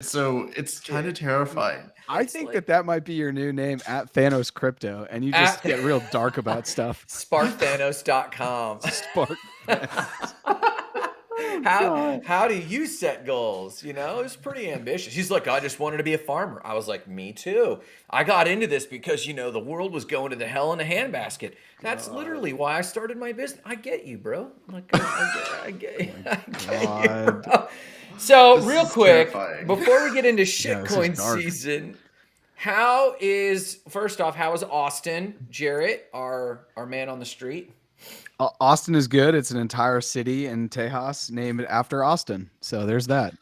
So it's kind of terrifying. I It's think like that might be your new name at Thanos Crypto, and you just at get real dark about stuff. sparkthanos.com. Spark. Oh God. How do you set goals? You know, it's pretty ambitious. He's like, I just wanted to be a farmer. I was like, me too. I got into this because the world was going to the hell in a handbasket. That's literally why I started my business. I get you, bro. Like, I get you. I get you, bro. So This real is quick, terrifying. before we get into Yeah, this is shitcoin dark. season, first off, how is Austin, Jarrett, our man on the street? Austin is good. It's an entire city in Tejas named after Austin. So there's that.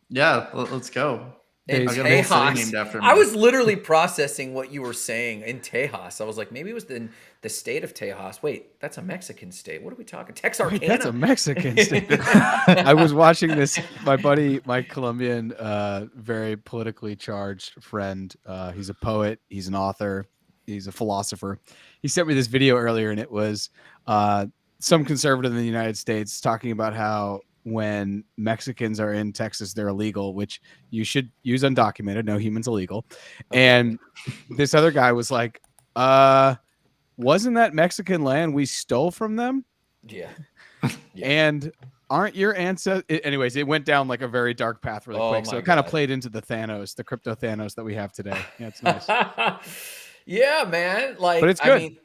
Yeah, let's go. In I got a whole city Tejas. named after me. I was literally processing what you were saying in Tejas. I was like, maybe it was the state of Tejas. Wait, that's a Mexican state. What are we talking? Texarkana. Wait, that's a Mexican state. I was watching this. My buddy, my Colombian, very politically charged friend. He's a poet. He's an author. He's a philosopher. He sent me this video earlier, and it was some conservative in the United States talking about how when Mexicans are in Texas, they're illegal, which you should use undocumented. No human's illegal. And this other guy was like, wasn't that Mexican land we stole from them? Yeah. And aren't your ancestors? Anyways, it went down like a very dark path really quick. So it kind of played into the crypto Thanos that we have today. Yeah, it's nice. Yeah, man. Like, but it's good. I mean,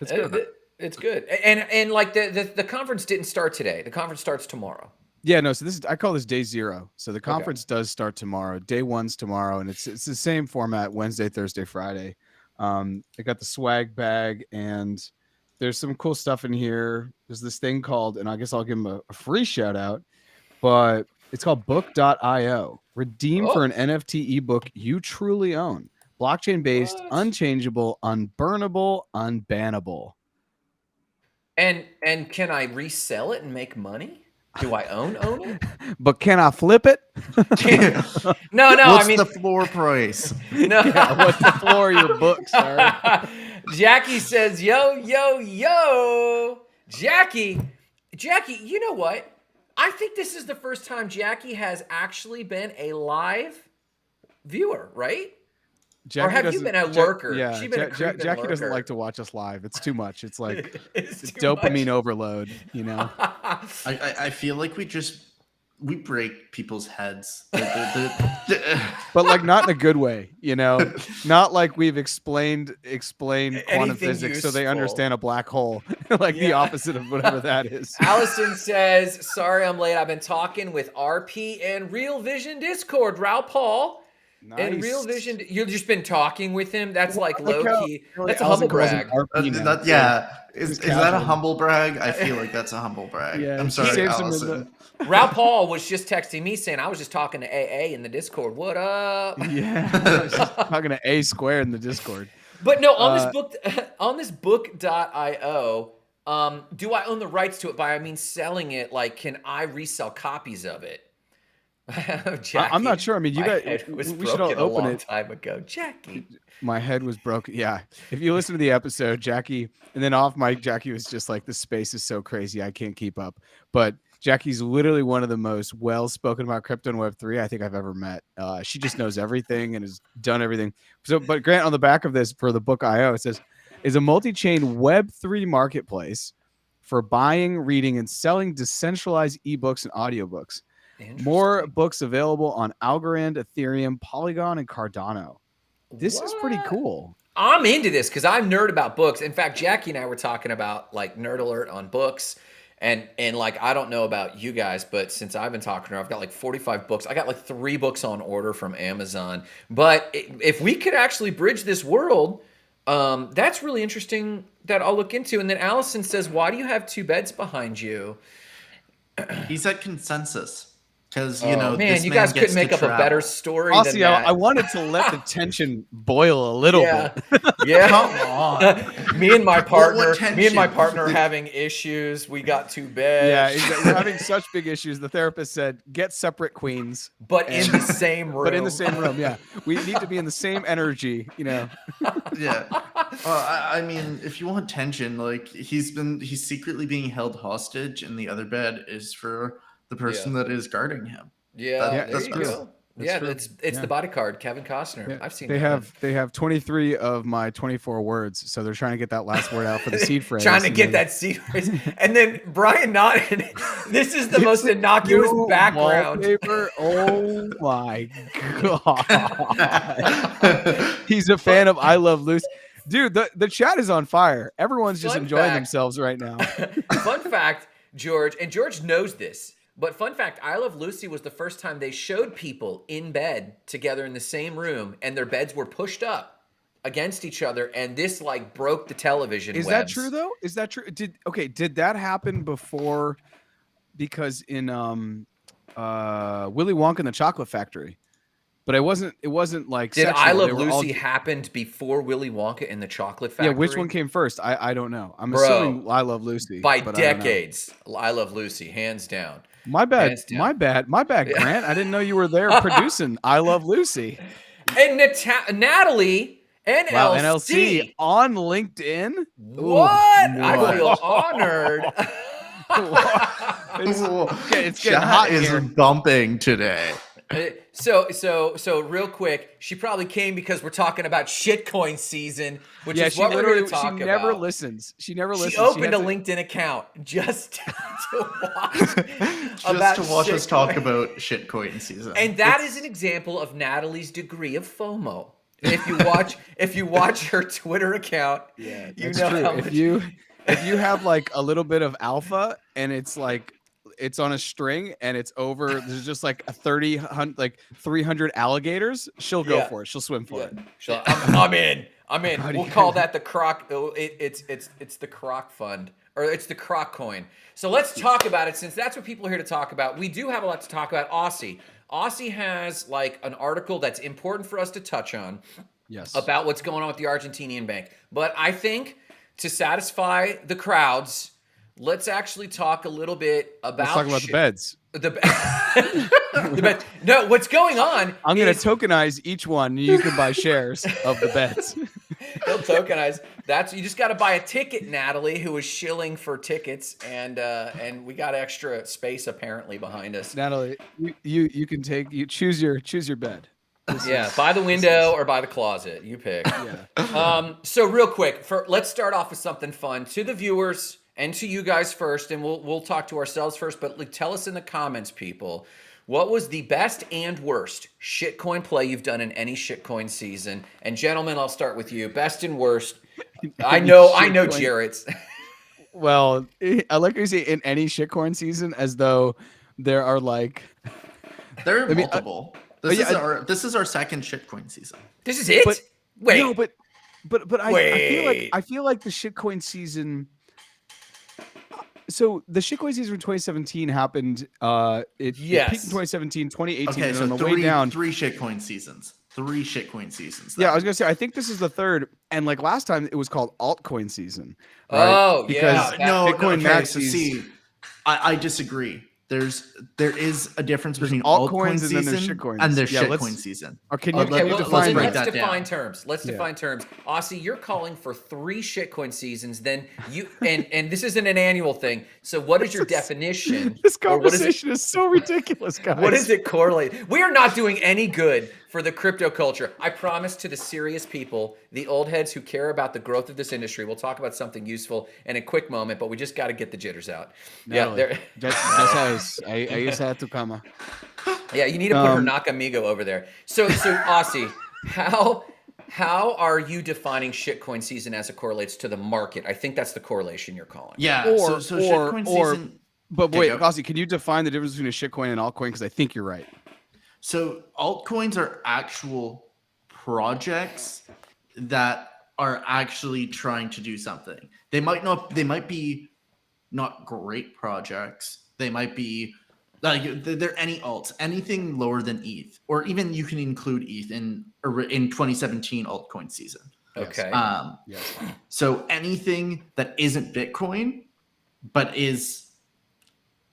it's good. It's good. And like the conference didn't start today. The conference starts tomorrow. Yeah, no. So I call this day 0. So the conference does start tomorrow. Day 1's tomorrow, and it's the same format: Wednesday, Thursday, Friday. I got the swag bag, and there's some cool stuff in here. There's this thing called, and I guess I'll give them a free shout out, but it's called book.io. Redeem for an NFT ebook you truly own. Blockchain based, unchangeable, unburnable, unbannable. And can I resell it and make money? Do I own it? But can I flip it? No. What's I mean the floor price? No. Yeah, what's the floor of your book, sir? Jackie says, yo. Jackie, you know what? I think this is the first time Jackie has actually been a live viewer, right? Jackie or have you been a lurker? Yeah, Jackie lurker. doesn't like to watch us live. It's too much. It's like it's dopamine overload, you know? I feel like we break people's heads. But like not in a good way, you know? Not like we've explained quantum physics so they understand a black hole. Like the opposite of whatever that is. Allison says, sorry I'm late. I've been talking with RP and Real Vision Discord. Raul Paul. Nice. And Real Vision, you've just been talking with him. That's like low key. That's a humble brag. Is that a humble brag? I feel like that's a humble brag. Yeah, I'm sorry, Allison. Raul Paul was just texting me saying I was just talking to AA in the Discord. What up? Yeah, I was just talking to A squared in the Discord. But no, on this book.io, do I own the rights to it? By I mean selling it. Like, can I resell copies of it? Jackie, I'm not sure. I mean, you guys, we should all open it. Time ago, Jackie. My head was broken. Yeah, if you listen to the episode, Jackie, and then off mic, Jackie was just like, "The space is so crazy, I can't keep up." But Jackie's literally one of the most well-spoken about crypto and Web3 I think I've ever met. She just knows everything and has done everything. So, but Grant, on the back of this for the book IO, it says, "Is a multi-chain Web3 marketplace for buying, reading, and selling decentralized ebooks and audiobooks." More books available on Algorand, Ethereum, Polygon, and Cardano. This is pretty cool. I'm into this because I'm nerd about books. In fact, Jackie and I were talking about like nerd alert on books. And like, I don't know about you guys, but since I've been talking to her, I've got like 45 books. I got like 3 books on order from Amazon. But if we could actually bridge this world, that's really interesting that I'll look into. And then Allison says, why do you have 2 beds behind you? He's at consensus. Because, man, you guys couldn't make up a better story than that. I wanted to let the tension boil a little bit. Yeah. Come on. Me and my partner are having issues. We got 2 beds. Yeah, exactly. We're having such big issues. The therapist said, get separate queens. But in the same room. But in the same room, yeah. We need to be in the same energy, you know. Yeah. I mean, if you want tension, like he's secretly being held hostage, and the other bed is for the person that is guarding him. Yeah, that's there you go. Yeah, true. it's the bodyguard, Kevin Costner. Yeah. I've seen They that have 23 of my 24 words, so they're trying to get that last word out for the seed phrase. Trying to and get then- that seed phrase. And then Brian Notton, this is the most innocuous New background. wallpaper. Oh my god. He's a fan of I Love Lucy. Dude, the chat is on fire. Everyone's just Fun enjoying fact. themselves right now. Fun fact, George, and George knows this, but fun fact, I Love Lucy was the first time they showed people in bed together in the same room, and their beds were pushed up against each other, and this like broke the television Is that webs. true though? Is that true? Did that happen before? Because in Willy Wonka and the Chocolate Factory, but it wasn't like Did sexual. I Love They were all- Lucy happened before Willy Wonka and the Chocolate Factory? Yeah, which one came first? I don't know. I'm Bro, assuming I Love Lucy by but I don't know. decades? I Love Lucy, hands down. My bad. Hands down. My bad. My bad, Grant. I didn't know you were there producing I Love Lucy. And Natalie NLC. Wow, NLC on LinkedIn. What? I feel honored. It's getting Chat hot is here. bumping today. So real quick, she probably came because we're talking about shitcoin season, which Yeah, is she what we're going literally to talk she about. never listens. She never listens. She opened a had to- LinkedIn account just to watch Just to watch us talk shitcoin. about shitcoin season. And that is an example of Natalie's degree of FOMO. If you watch her Twitter account, Yeah, you that's know true. how much. If you have like a little bit of alpha and it's like it's on a string and it's over, there's just like 300 alligators. She'll go Yeah. for it. She'll swim for it. So I'm in. Buddy. We'll call that the croc. It's the croc fund, or it's the croc coin. So let's talk about it, since that's what people are here to talk about. We do have a lot to talk about. Aussie has like an article that's important for us to touch on Yes. about what's going on with the Argentinian bank. But I think to satisfy the crowds, let's actually talk a little bit about. Let's talk about the beds. The bed. No, what's going on? I'm going is- to tokenize each one. And you can buy shares of the beds. He'll tokenize. You just got to buy a ticket, Natalie, who is shilling for tickets, and we got extra space apparently behind us. Natalie, you can choose your bed. Yeah, by the window or by the closet, you pick. Yeah. So real quick, let's start off with something fun to the viewers and to you guys first, and we'll talk to ourselves first. But like, tell us in the comments, people, what was the best and worst shitcoin play you've done in any shitcoin season? And gentlemen, I'll start with you. Best and worst. I know shitcoin. Jarrett's. Well, I like how you say in any shitcoin season, as though there are like. There are I mean, multiple. yeah, This is our second shitcoin season. This is it. But- Wait. No, but Wait. I feel like the shitcoin season. So the shitcoin season in 2017 happened. It peaked in Yes. 2017, 2018, Okay, and so on the way down. three shitcoin seasons. Three shitcoin seasons. Yeah, I then. was gonna say I think this is the third, and like last time it was called altcoin season. Oh, because yeah. no, Bitcoin okay, Maxis- so see, I disagree. There is a difference between altcoins altcoin and then there's season shitcoins. and there's Yeah, let's- shitcoin season. Or can Okay, you Okay, let me well, define let's that define down. terms. Let's define terms. Aussie, you're calling for 3 shitcoin seasons. Then you and this isn't an annual thing. So what is your definition? This or what is it? conversation is so ridiculous, guys. What is it correlate? We are not doing any good for the crypto culture. I promise to the serious people, the old heads who care about the growth of this industry. We'll talk about something useful in a quick moment, but we just got to get the jitters out. Natalie, Yeah, ya sabes, ahí está tu cama. yeah. You need to put her Nakamigo over there. So Aussie, how are you defining shitcoin season as it correlates to the market? I think that's the correlation you're calling. Yeah. Or- so or- shitcoin or- season. But Okay, wait, go. Aussie, can you define the difference between a shitcoin and altcoin? Because I think you're right. So altcoins are actual projects that are actually trying to do something. They might be not great projects. They might be like they're any alts, anything lower than ETH, or even you can include ETH in 2017 altcoin season. Okay. Yes. So anything that isn't Bitcoin, but is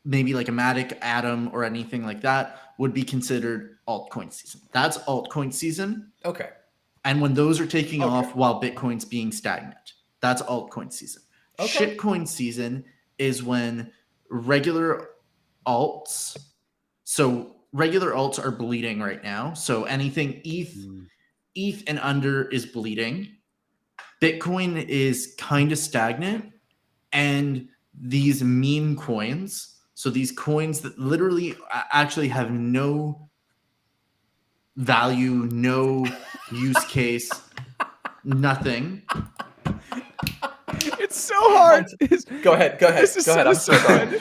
maybe like a Matic, Atom, or anything like that would be considered altcoin season. That's altcoin season. Okay. And when those are taking Okay. off while Bitcoin's being stagnant, that's altcoin season. Okay. Shitcoin season is when regular alts, so regular alts are bleeding right now. So anything ETH and under is bleeding. Bitcoin is kind of stagnant, and these meme coins, so these coins that literally actually have no value, no use case, nothing. It's so hard. Go ahead. This is I'm so sorry.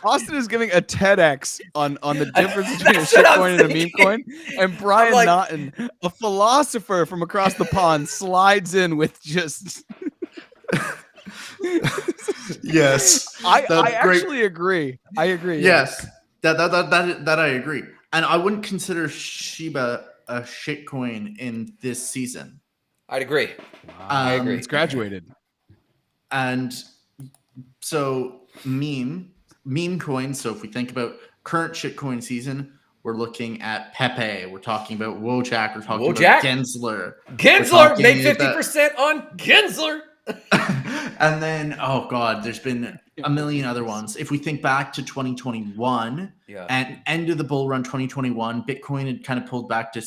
Austin is giving a TEDx on the difference between a That's what I'm shitcoin and a meme thinking. coin, and Brian like- Naughton, a philosopher from across the pond, slides in with just. Yes, I that's great. actually agree. I agree. Yes, that I agree, and I wouldn't consider Shiba a shitcoin in this season. I'd agree. I agree. It's graduated. And so meme coins. So if we think about current shitcoin season, we're looking at Pepe. We're talking about Wojak. We're talking about Gensler. Gensler, make 50% on Gensler. And then, oh god, there's been a million other ones. If we think back to 2021, and end of the bull run 2021, Bitcoin had kind of pulled back to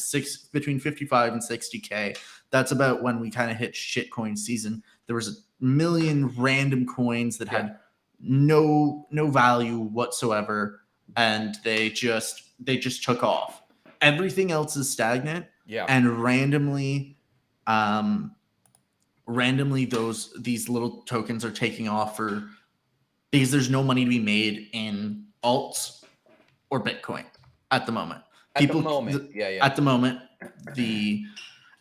between 55 and 60K. That's about when we kind of hit shitcoin season. There was a million random coins that had no value whatsoever, and they just took off. Everything else is stagnant, and randomly these little tokens are taking off because there's no money to be made in alts or Bitcoin at the moment. At the moment,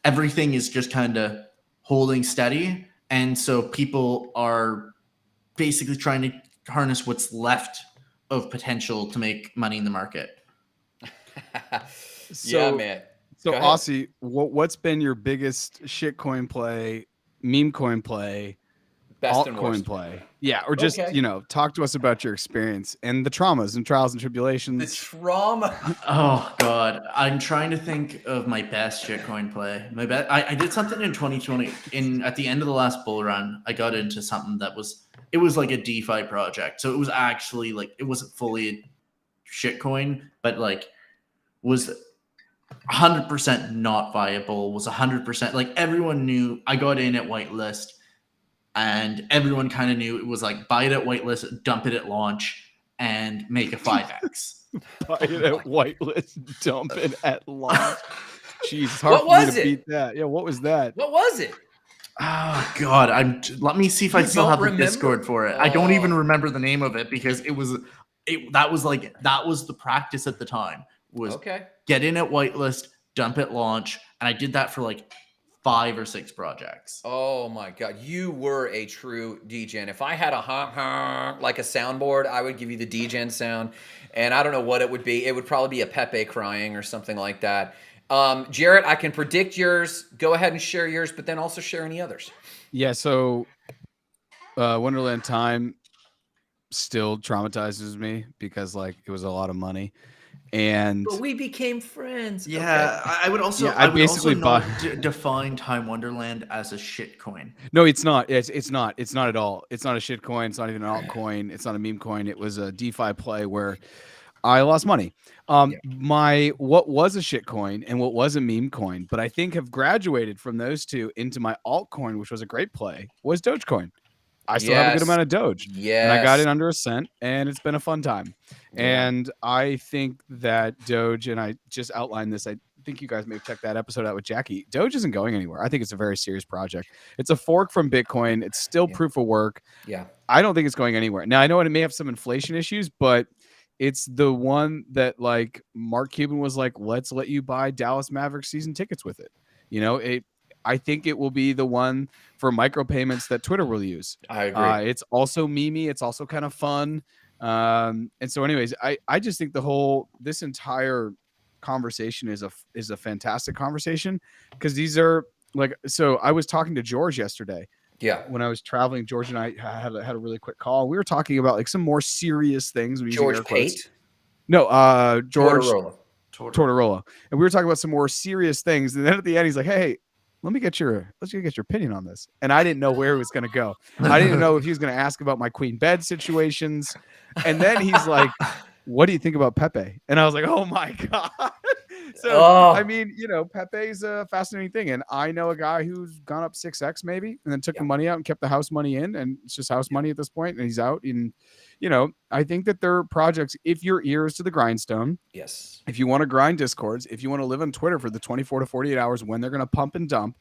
everything is just kind of holding steady, and so people are basically trying to harness what's left of potential to make money in the market. Man. So Aussie, what's been your biggest shitcoin play, meme coin play, altcoin play? Yeah, or just talk to us about your experience and the traumas and trials and tribulations. The trauma. Oh god, I'm trying to think of my best shitcoin play. I did something in 2020. At the end of the last bull run, I got into something that was like a DeFi project. So it was actually like, it wasn't fully a shitcoin, but like was 100% not viable, was 100% like everyone knew. I got in at whitelist, and everyone kind of knew it was like buy it at whitelist, dump it at launch, and make a 5x. Buy it at whitelist, dump it at launch. Jeez, it's hard for me to beat that. Yeah, what was that? What was it? Oh god, let me see if I still have the Discord for it. I don't even remember the name of it because that was the practice at the time. Was get in at whitelist, dump at launch, and I did that for like 5 or 6 projects. Oh my god, you were a true degen. If I had a like a soundboard, I would give you the degen sound, and I don't know what it would be. It would probably be a Pepe crying or something like that. Jarrett, I can predict yours. Go ahead and share yours, but then also share any others. Yeah, so Wonderland Time still traumatizes me because like it was a lot of money. But we became friends. Yeah, okay. I would also define Time Wonderland as a shitcoin. No, it's not. It's not. It's not at all. It's not a shitcoin. It's not even an altcoin. It's not a meme coin. It was a DeFi play where I lost money. What was a shitcoin and what was a meme coin, but I think have graduated from those two into my altcoin, which was a great play, was Dogecoin. I still have a good amount of Doge. Yeah. And I got it under a cent, and it's been a fun time. Yeah. And I think that Doge, and I just outlined this, I think you guys may have checked that episode out with Jackie. Doge isn't going anywhere. I think it's a very serious project. It's a fork from Bitcoin. It's still proof of work. Yeah. I don't think it's going anywhere. Now, I know it may have some inflation issues, but it's the one that like Mark Cuban was like, let's let you buy Dallas Mavericks season tickets with it. I think it will be the one for micropayments that Twitter will use. I agree. It's also memey. It's also kind of fun. And so anyways, I just think this entire conversation is a fantastic conversation because these are like, so I was talking to George yesterday. Yeah. When I was traveling, George and I had a really quick call. We were talking about like some more serious things. George Pate? No, George Tortorella. And we were talking about some more serious things. And then at the end, he's like, hey, let's get your opinion on this. And I didn't know where it was going to go. I didn't know if he was going to ask about my queen bed situations. And then he's like, what do you think about Pepe? And I was like, oh my God. So, Oh. I mean, Pepe's a fascinating thing. And I know a guy who's gone up 6X maybe, and then took the money out and kept the house money in. And it's just house money at this point, and he's out. And, I think that there are projects, if your ear is to the grindstone, Yes. if you want to grind Discords, if you want to live on Twitter for the 24 to 48 hours when they're going to pump and dump,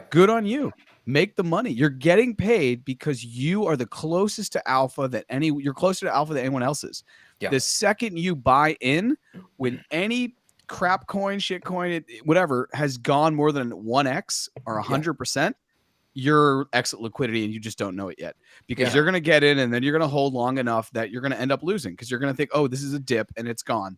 good on you. Make the money. You're getting paid because you are the closest to alpha you're closer to alpha than anyone else is. Yeah. The second you buy in, when any crap coin, shit coin, whatever has gone more than 1x or 100%, your exit liquidity, and you just don't know it yet, because you're going to get in and then you're going to hold long enough that you're going to end up losing, because you're going to think, oh, this is a dip and it's gone.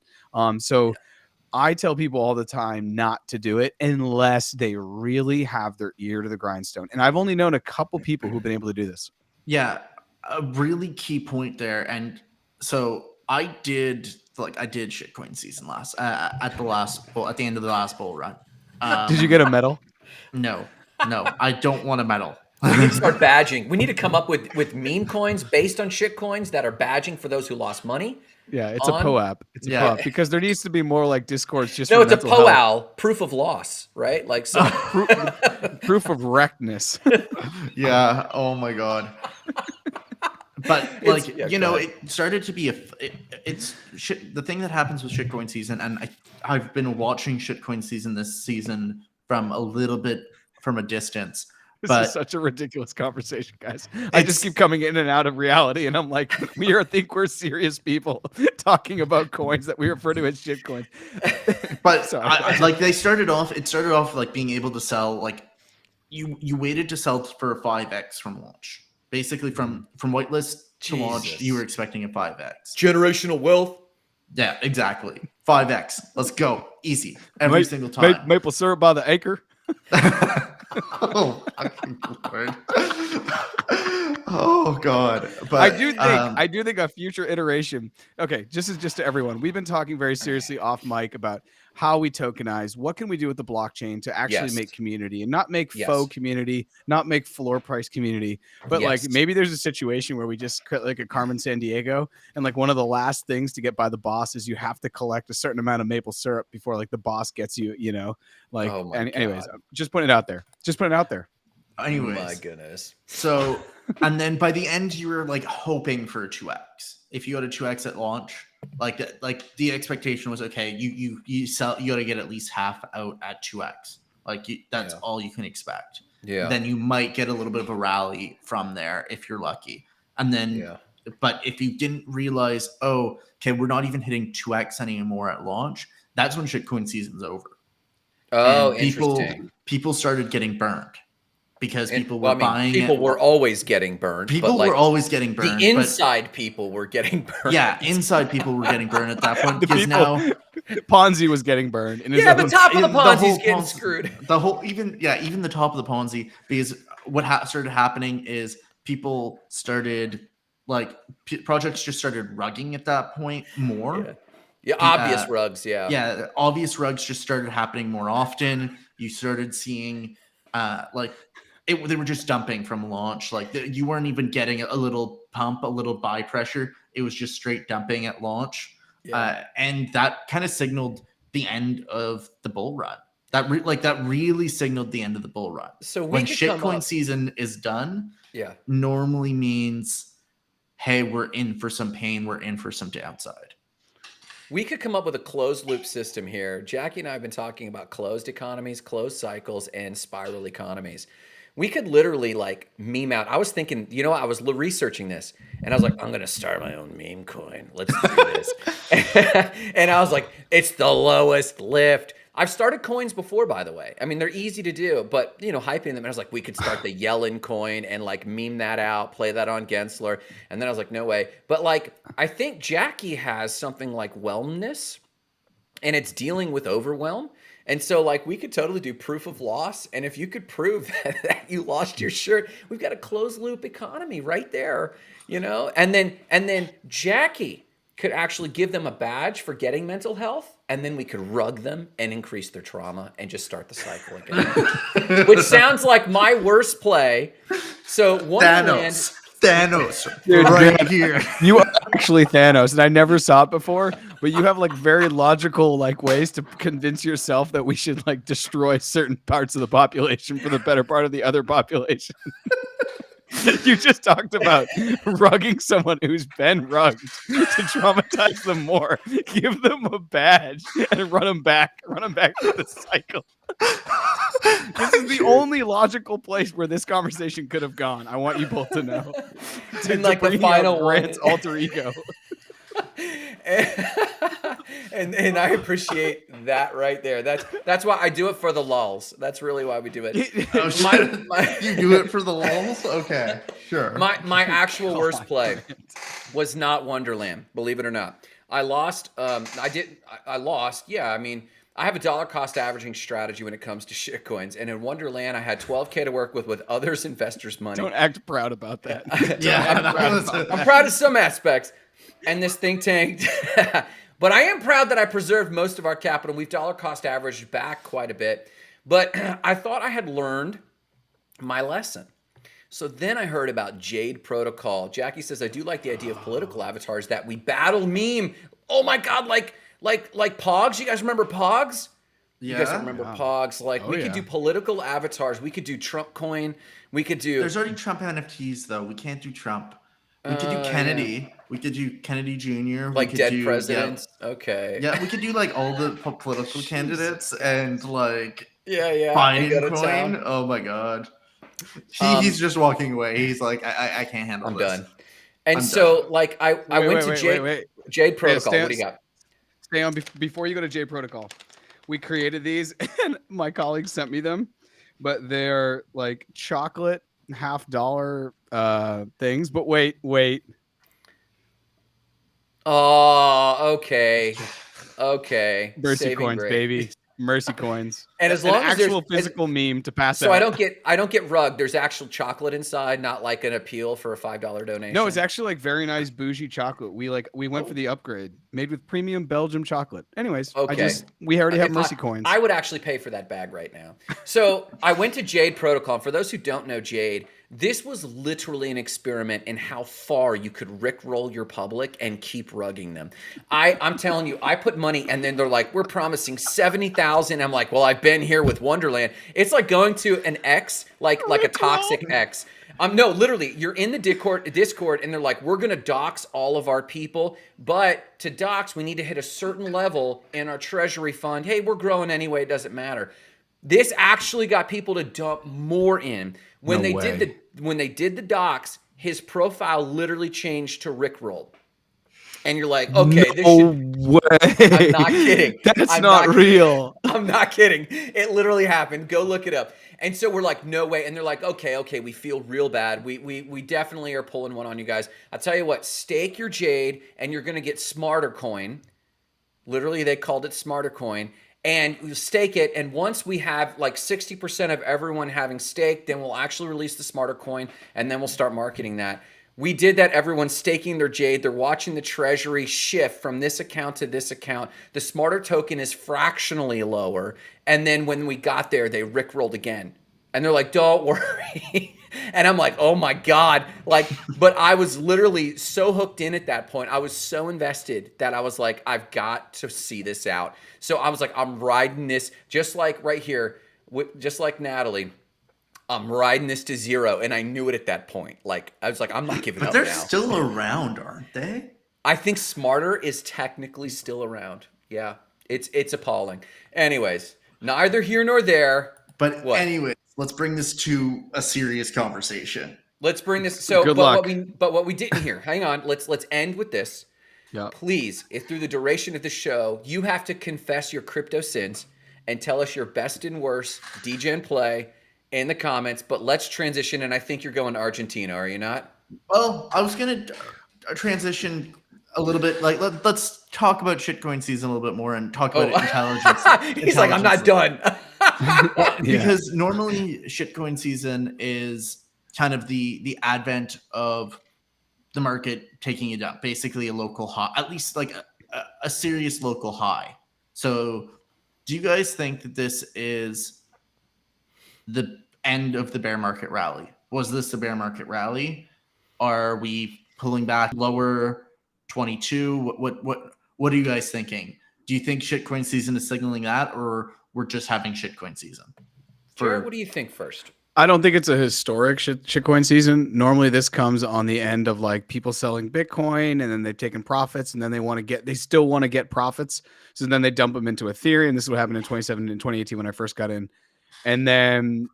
I tell people all the time not to do it unless they really have their ear to the grindstone. And I've only known a couple people who've been able to do this. Yeah, a really key point there. And so I did shitcoin season at the end of the last bull run. Did you get a medal? No, I don't want a medal. We need to start badging. We need to come up with meme coins based on shit coins that are badging for those who lost money. Yeah, it's a POAP. It's a POAP, because there needs to be more like Discords. It's a POAL, proof of loss, right? Like proof of wreckness. Yeah. Oh my God. But it started to be it's shit. The thing that happens with shitcoin season, and I've been watching shitcoin season this season from a distance. This is such a ridiculous conversation, guys. I just keep coming in and out of reality, and I'm like, think we're serious people talking about coins that we refer to as shit coins. But it started off like being able to sell, like you waited to sell for 5x from launch. Basically from whitelist to launch, you were expecting a 5x. Generational wealth. Yeah, exactly. 5x. Let's go. Easy. Every single time. Maple syrup by the acre. Oh, fucking Lord. Oh God. But I do think a future iteration. Okay, just to everyone, we've been talking very seriously off mic about how we tokenize. What can we do with the blockchain to actually make community, and not make faux community, not make floor price community, but like maybe there's a situation where we just create like a Carmen San Diego, and like one of the last things to get by the boss is you have to collect a certain amount of maple syrup before like the boss gets you, like. Anyways, just putting it out there. Anyways, my goodness. So, and then by the end, you were like hoping for a 2x. If you got a 2x at launch, like the expectation was, okay, you got to get at least half out at 2x. Like that's all you can expect. Yeah. Then you might get a little bit of a rally from there if you're lucky. And then, but if you didn't realize, oh, okay, we're not even hitting 2x anymore at launch, that's when shitcoin season's over. Oh, and interesting. People started getting burned because people were buying. People were always getting burned. People were always getting burned. The inside people were getting burned. Yeah, inside people were getting burned at that point, because now Ponzi was getting burned. The top of the Ponzi's getting screwed. Even the top of the Ponzi, because what started happening is people started projects just started rugging at that point more. Yeah, obvious rugs. Yeah. Yeah, obvious rugs just started happening more often. You started seeing they were just dumping from launch. Like you weren't even getting a little pump, a little buy pressure. It was just straight dumping at launch. Yeah. And that kind of signaled the end of the bull run. That really signaled the end of the bull run. So when shitcoin season is done, normally means, hey, we're in for some pain. We're in for some downside. We could come up with a closed loop system here. Jackie and I have been talking about closed economies, closed cycles, and spiral economies. We could literally like meme out. I was thinking, I was researching this, and I was like, I'm going to start my own meme coin. Let's do this. And I was like, it's the lowest lift. I've started coins before, by the way. I mean, they're easy to do, but, hyping them. And I was like, we could start the Yellen coin and like meme that out, play that on Gensler. And then I was like, no way. But like, I think Jackie has something like wellness, and it's dealing with overwhelm. And so like we could totally do proof of loss. And if you could prove that you lost your shirt, we've got a closed loop economy right there, and then Jackie could actually give them a badge for getting mental health, and then we could rug them and increase their trauma and just start the cycle again. Which sounds like my worst play. So one hand, Thanos Dude, right Grant, here. you are actually Thanos, and I never saw it before, but you have like very logical like ways to convince yourself that we should like destroy certain parts of the population for the better part of the other population. You just talked about rugging someone who's been rugged to traumatize them more. Give them a badge and run them back through the cycle. This is the only logical place where this conversation could have gone. I want you both to know. And like the bringing out final one. Grant's alter ego. and I appreciate that right there. That's why I do it for the lulls. That's really why we do it. Oh, shit. You do it for the lulls? Okay, sure. My actual worst God, play Grant. was not Wonderland, believe it or not. I lost. I lost. Yeah, I mean, I have a dollar cost averaging strategy when it comes to shit coins, and in Wonderland, I had 12K to work with others investors' money. Don't act proud about that. I'm proud of some aspects, and this thing tanked. But I am proud that I preserved most of our capital. We've dollar cost averaged back quite a bit, but I thought I had learned my lesson. So then I heard about Jade Protocol. Jackie says, I do like the idea of political avatars that we battle meme. Oh my God, like Pogs. You guys remember Pogs? Yeah. You guys remember Pogs? Like Oh, we could yeah. do political avatars. We could do Trump coin. We could do. There's already Trump NFTs though. We can't do Trump. We could do Kennedy. Yeah. We could do Kennedy Jr. Like we could dead do, presidents. Okay. Yeah, we could do like all the political candidates and like Yeah. And Biden go to coin. town. Oh my God. He's just walking away. He's like, I can't handle I'm this. done. And I'm so, done. like, I went to Jade Protocol. stay- What do you got? Stay on before you go to J Protocol. We created these, and my colleagues sent me them, but they're like chocolate $50 things. But wait. Oh, okay. Mercy Saving coins, grace. baby. Mercy coins. And as An long as there's actual physical meme to pass so out. I don't get rugged. There's actual chocolate inside, not like an appeal for a $5 donation. No, it's actually like very nice bougie chocolate. We went for the upgrade, made with premium Belgium chocolate. Anyways, Okay. we already have Mercy coins. I would actually pay for that bag right now. So I went to Jade Protocol. And for those who don't know Jade, this was literally an experiment in how far you could rickroll your public and keep rugging them. I'm telling you, I put money, and then they're like, we're promising 70,000. I'm like, well, I've been here with Wonderland. It's like going to an ex, like a toxic ex. No, literally, you're in the Discord, and they're like, we're gonna dox all of our people, but to dox, we need to hit a certain level in our treasury fund. Hey, we're growing anyway; it doesn't matter. This actually got people to dump more in. When they did the docs, his profile literally changed to Rickroll. And you're like, okay, this should. Way. I'm not kidding. That's I'm not real. I'm not kidding. It literally happened. Go look it up. And so we're like, no way. And they're like, okay, we feel real bad. We definitely are pulling one on you guys. I'll tell you what, stake your Jade and you're gonna get Smarter Coin. Literally, they called it Smarter Coin. And you stake it, and once we have like 60% of everyone having staked, then we'll actually release the Smarter Coin, and then we'll start marketing that. We did that. Everyone's staking their Jade. They're watching the treasury shift from this account to this account. The Smarter token is fractionally lower. And then when we got there, they rickrolled again. And they're like, don't worry. And I'm like, oh my God. Like, but I was literally so hooked in at that point. I was so invested that I was like, I've got to see this out. So I was like, I'm riding this, just like right here, just like Natalie. I'm riding this to zero, and I knew it at that point. Like, I was like, I'm not giving But up they're now. still around, aren't they? I think Smarter is technically still around. Yeah, it's appalling. Anyways, neither here nor there. But What? anyways, let's bring this to a serious conversation. Let's bring this. So, Good but luck. what we didn't hear. Hang on. Let's end with this. Yeah. Please, if through the duration of the show, you have to confess your crypto sins and tell us your best and worst DJ and play in the comments. But let's transition, and I think you're going to Argentina, are you not? Well, I was gonna transition a little bit. Like, let's talk about shitcoin season a little bit more and talk about intelligence. He's like, I'm not done. Because normally shitcoin season is kind of the advent of the market taking it up, basically a local high, at least like a serious local high. So do you guys think that this is the end of the bear market rally? Was this the bear market rally? Are we pulling back lower 22? What are you guys thinking? Do you think shitcoin season is signaling that, or we're just having shitcoin season? Jared, what do you think first? I don't think it's a historic shitcoin season. Normally, this comes on the end of like people selling Bitcoin, and then they've taken profits, and then they still want to get profits. So then they dump them into Ethereum. This is what happened in 2017 and 2018 when I first got in. And then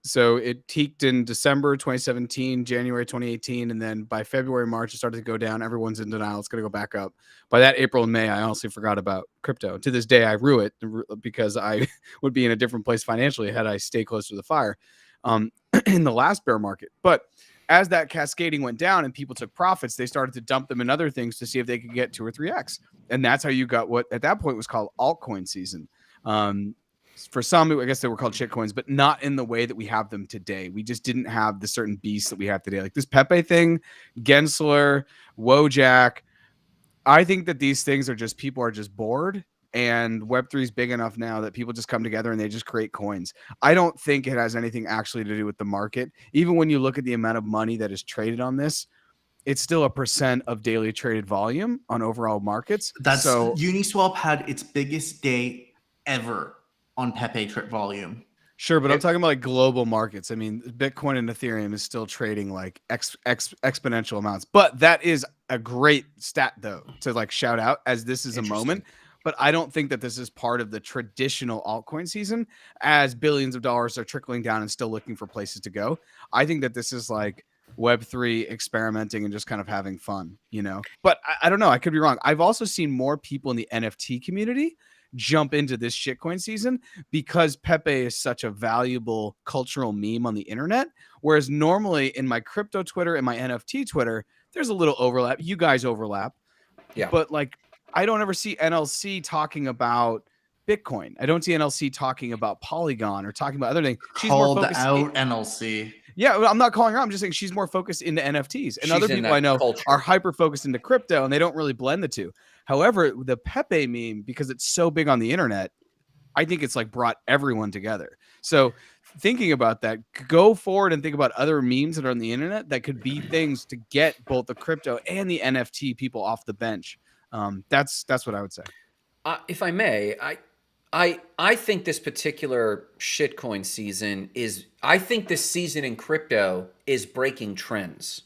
so it peaked in December 2017, January 2018, and then by February, March, it started to go down. Everyone's in denial. It's going to go back up. By that April and May, I honestly forgot about crypto. To this day, I rue it because I would be in a different place financially had I stayed close to the fire in the last bear market. But as that cascading went down and people took profits, they started to dump them in other things to see if they could get 2 or 3x. And that's how you got what at that point was called altcoin season. For some, I guess they were called shitcoins, but not in the way that we have them today. We just didn't have the certain beasts that we have today. Like this Pepe thing, Gensler, Wojak. I think that these things are just, people are just bored, and Web3 is big enough now that people just come together and they just create coins. I don't think it has anything actually to do with the market. Even when you look at the amount of money that is traded on this, it's still a % of daily traded volume on overall markets. So Uniswap had its biggest day ever on Pepe trip volume. Sure, but I'm talking about like global markets. I mean, Bitcoin and Ethereum is still trading like exponential amounts. But that is a great stat, though, to like shout out, as this is a moment. But I don't think that this is part of the traditional altcoin season, as billions of dollars are trickling down and still looking for places to go. I think that this is like Web3 experimenting and just kind of having fun, you know? But I don't know. I could be wrong. I've also seen more people in the NFT community jump into this shitcoin season because Pepe is such a valuable cultural meme on the internet. Whereas normally in my crypto Twitter and my NFT Twitter, there's a little overlap. You guys overlap. Yeah. But like, I don't ever see NLC talking about Bitcoin. I don't see NLC talking about Polygon or talking about other things. She's called more out NLC. Yeah, I'm not calling her out. I'm just saying she's more focused into NFTs. And other people I know are hyper focused into crypto, and they don't really blend the two. However, the Pepe meme, because it's so big on the internet, I think it's like brought everyone together. So thinking about that, go forward and think about other memes that are on the internet that could be things to get both the crypto and the NFT people off the bench. That's what I would say. If I may, I think this particular shitcoin season I think this season in crypto is breaking trends.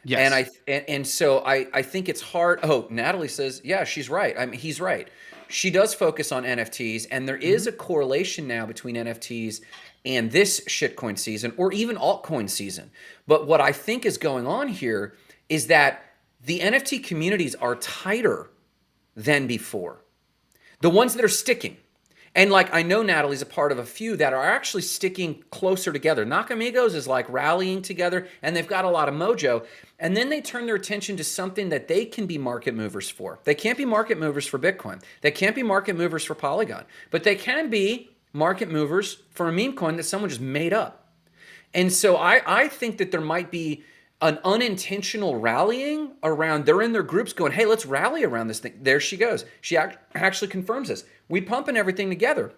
Yes. And so I think it's hard. Oh, Natalie says, yeah, she's right. I mean, he's right. She does focus on NFTs, and there is a correlation now between NFTs and this shitcoin season, or even altcoin season. But what I think is going on here is that the NFT communities are tighter than before. The ones that are sticking. And like, I know Natalie's a part of a few that are actually sticking closer together. Nakamigos is like rallying together, and they've got a lot of mojo. And then they turn their attention to something that they can be market movers for. They can't be market movers for Bitcoin. They can't be market movers for Polygon. But they can be market movers for a meme coin that someone just made up. And so I think that there might be an unintentional rallying around, they're in their groups going, hey, let's rally around this thing. There she goes. She actually confirms this. We pumping everything together.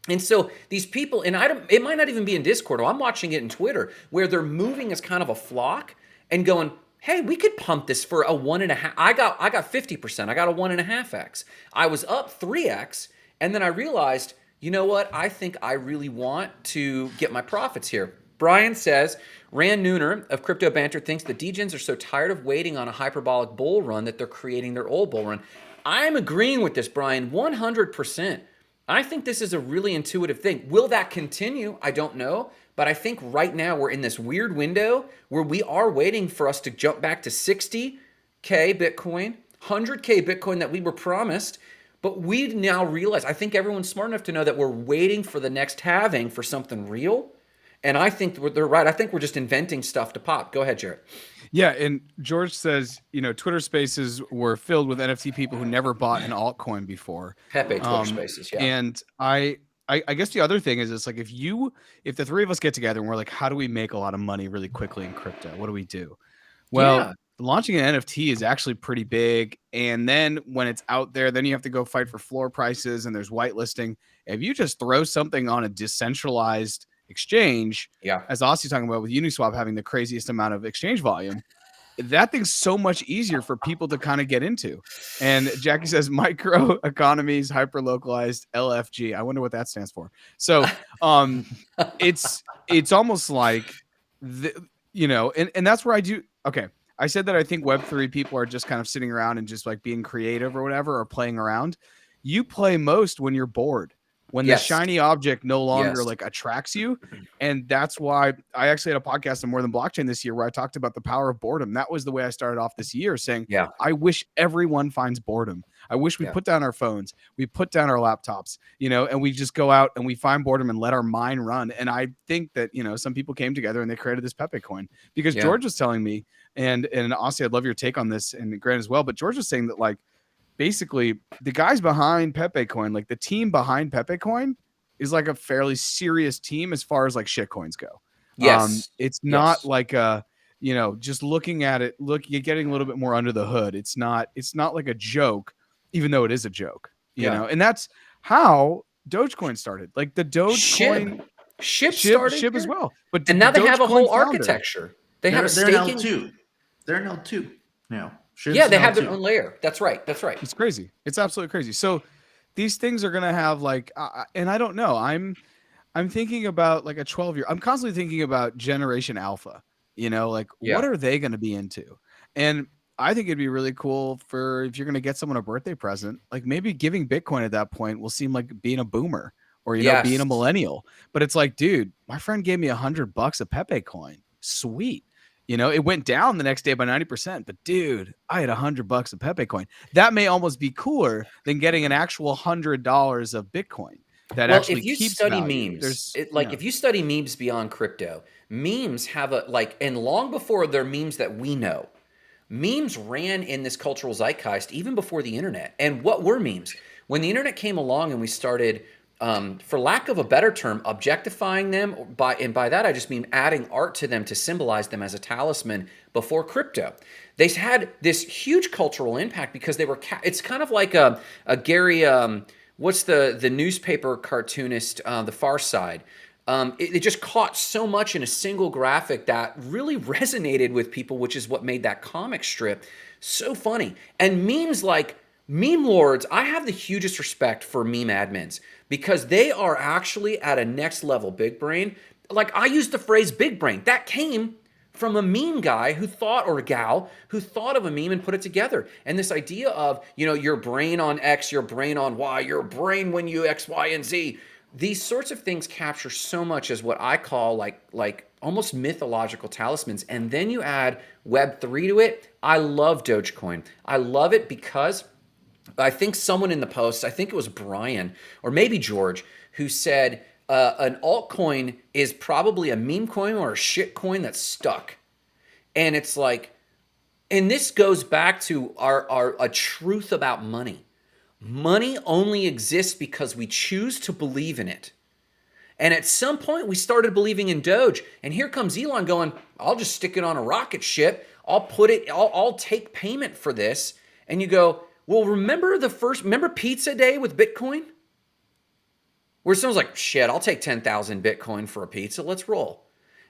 And so these people, and it might not even be in Discord, I'm watching it in Twitter, where they're moving as kind of a flock and going, hey, we could pump this for a 1.5. I got 50%. I got a 1.5x. I was up 3x. And then I realized, you know what? I think I really want to get my profits here. Brian says, Rand Nooner of Crypto Banter thinks the degens are so tired of waiting on a hyperbolic bull run that they're creating their old bull run. I'm agreeing with this, Brian, 100%. I think this is a really intuitive thing. Will that continue? I don't know. But I think right now we're in this weird window where we are waiting for us to jump back to 60K Bitcoin, 100K Bitcoin that we were promised. But we now realize, I think everyone's smart enough to know that we're waiting for the next halving for something real. And I think they're right. I think we're just inventing stuff to pop. Go ahead, Jared. Yeah, and George says, Twitter Spaces were filled with NFT people who never bought an altcoin before. Pepe Twitter Spaces, yeah. And I guess the other thing is, it's like if the three of us get together and we're like, how do we make a lot of money really quickly in crypto? What do we do? Well, launching an NFT is actually pretty big. And then when it's out there, then you have to go fight for floor prices and there's whitelisting. If you just throw something on a decentralized exchange, Yeah. as Aussie's talking about with Uniswap having the craziest amount of exchange volume, that thing's so much easier for people to kind of get into. And Jackie says micro economies, hyper localized LFG. I wonder what that stands for. So it's almost like and that's where I do. Okay. I said that I think Web3 people are just kind of sitting around and just like being creative or whatever, or playing around. You play most when you're bored, when the Yes. shiny object no longer Yes. like attracts you. And that's why I actually had a podcast on More Than Blockchain this year where I talked about the power of boredom. That was the way I started off this year, saying, Yeah. I wish everyone finds boredom. I wish we put down our phones, we put down our laptops, and we just go out and we find boredom and let our mind run. And I think that, some people came together and they created this Pepe coin because George was telling me, and Aussie, I'd love your take on this, and Grant as well, but George was saying that like, basically the guys behind Pepe coin, like the team behind Pepe coin is like a fairly serious team as far as like shit coins go. Yes. It's not like just looking at it, you're getting a little bit more under the hood. It's not like a joke, even though it is a joke, and that's how Dogecoin started. Like the Dogecoin Ship as well. But and now they have a whole founder, architecture. They have a they're staking. L2. They're an L2 now. Yeah, they have their own layer. That's right. It's crazy. It's absolutely crazy. So these things are gonna have like, and I don't know. I'm thinking about like a 12-year. I'm constantly thinking about Generation Alpha. What are they gonna be into? And I think it'd be really cool for if you're gonna get someone a birthday present, like maybe giving Bitcoin at that point will seem like being a boomer or being a millennial. But it's like, dude, my friend gave me $100 a Pepe coin. Sweet. It went down the next day by 90%, but dude, I had $100 of Pepe coin. That may almost be cooler than getting an actual $100 of Bitcoin. That actually if you keeps study value. memes, if you study memes beyond crypto, memes have and long before they're memes that we know, memes ran in this cultural zeitgeist even before the internet. And what were memes? When the internet came along and we started, for lack of a better term, objectifying them, and by that I just mean adding art to them to symbolize them as a talisman before crypto. They had this huge cultural impact because they were. It's kind of like a Gary. What's the newspaper cartoonist? The Far Side. It just caught so much in a single graphic that really resonated with people, which is what made that comic strip so funny. And memes like meme lords, I have the hugest respect for meme admins because they are actually at a next level big brain. Like I use the phrase big brain. That came from a meme guy who thought, or a gal, who thought of a meme and put it together. And this idea of, your brain on X, your brain on Y, your brain when you X, Y, and Z. These sorts of things capture so much as what I call like almost mythological talismans. And then you add Web3 to it. I love Dogecoin. I love it because I think someone in the post, I think it was Brian or maybe George, who said an altcoin is probably a meme coin or a shit coin that's stuck. And it's like, and this goes back to a truth about money. Money only exists because we choose to believe in it. And at some point we started believing in Doge. And here comes Elon going, I'll just stick it on a rocket ship. I'll take payment for this. And you go, well, remember Pizza Day with Bitcoin? Where someone's like, shit, I'll take 10,000 Bitcoin for a pizza. Let's roll.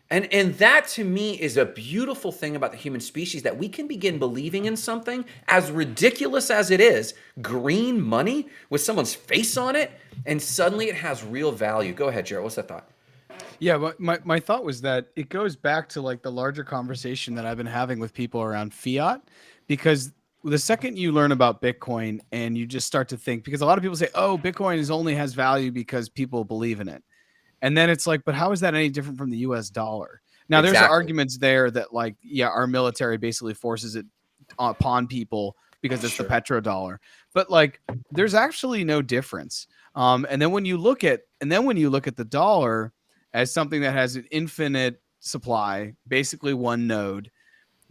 And that to me is a beautiful thing about the human species, that we can begin believing in something as ridiculous as it is, green money with someone's face on it, and suddenly it has real value. Go ahead, Jared. What's that thought? Yeah, but my thought was that it goes back to like the larger conversation that I've been having with people around fiat, because the second you learn about Bitcoin and you just start to think, because a lot of people say, oh, Bitcoin only has value because people believe in it. And then it's like, but how is that any different from the US dollar? Now, there's arguments there that like, yeah, our military basically forces it upon people because it's the petrodollar. But like, there's actually no difference. And then when you look at the dollar as something that has an infinite supply, basically one node,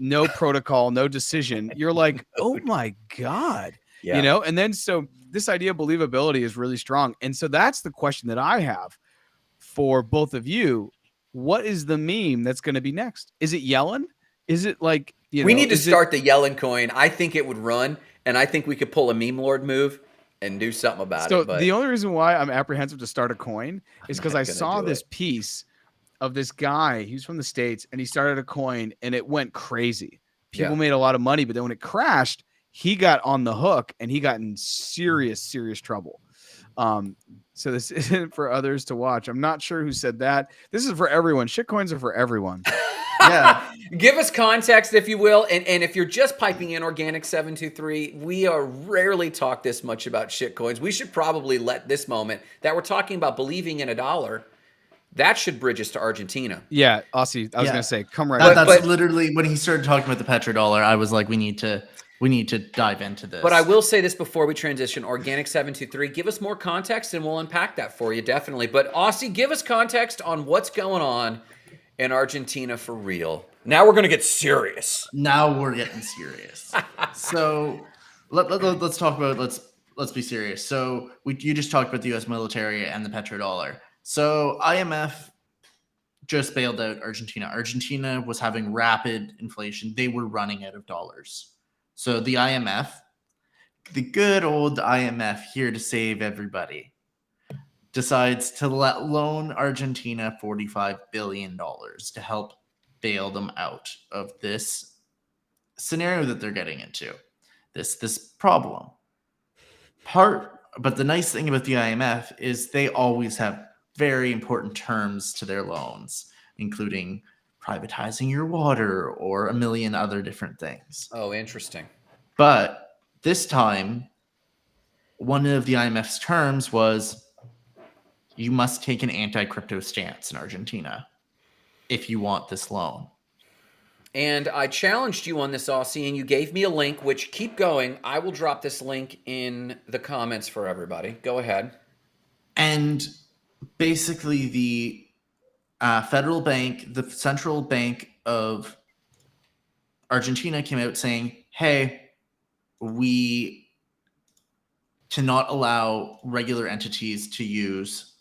no protocol, no decision, you're like, oh my God, and then so this idea of believability is really strong. And so that's the question that I have for both of you. What is the meme that's going to be next? Is it Yellen? Is it like, we need to start the Yellen coin. I think it would run, and I think we could pull a meme lord move and do something about it. So the only reason why I'm apprehensive to start a coin is because I saw this piece of this guy. He was from the States, and he started a coin, and it went crazy. People Yeah. made a lot of money, but then when it crashed, he got on the hook, and he got in serious trouble. So this isn't for others to watch. I'm not sure who said that. This is for everyone. Shitcoins are for everyone. Yeah. Give us context, if you will. And if you're just piping in Organic 723, we are rarely talk this much about shitcoins. We should probably let this moment that we're talking about believing in a dollar, that should bridge us to Argentina. Yeah, Aussie. I was Yeah. gonna say, come right. That's But- literally when he started talking about the petrodollar. I was like, we need to dive into this. But I will say this before we transition. Organic 723, give us more context and we'll unpack that for you, definitely. But Aussie, give us context on what's going on in Argentina for real. Now we're going to get serious. Now we're getting serious. So let's talk about let's be serious. So you just talked about the U.S. military and the petrodollar. So IMF just bailed out Argentina. Argentina was having rapid inflation. They were running out of dollars. So the IMF, the good old IMF, here to save everybody, decides to loan Argentina $45 billion to help bail them out of this scenario that they're getting into, this problem. But the nice thing about the IMF is they always have very important terms to their loans, including privatizing your water or a million other different things. Oh, interesting. But this time, one of the IMF's terms was you must take an anti-crypto stance in Argentina if you want this loan. And I challenged you on this, Aussie, and you gave me a link, which, keep going. I will drop this link in the comments for everybody. Go ahead. And basically the federal bank, the central bank of Argentina came out saying, hey, we cannot allow regular entities to use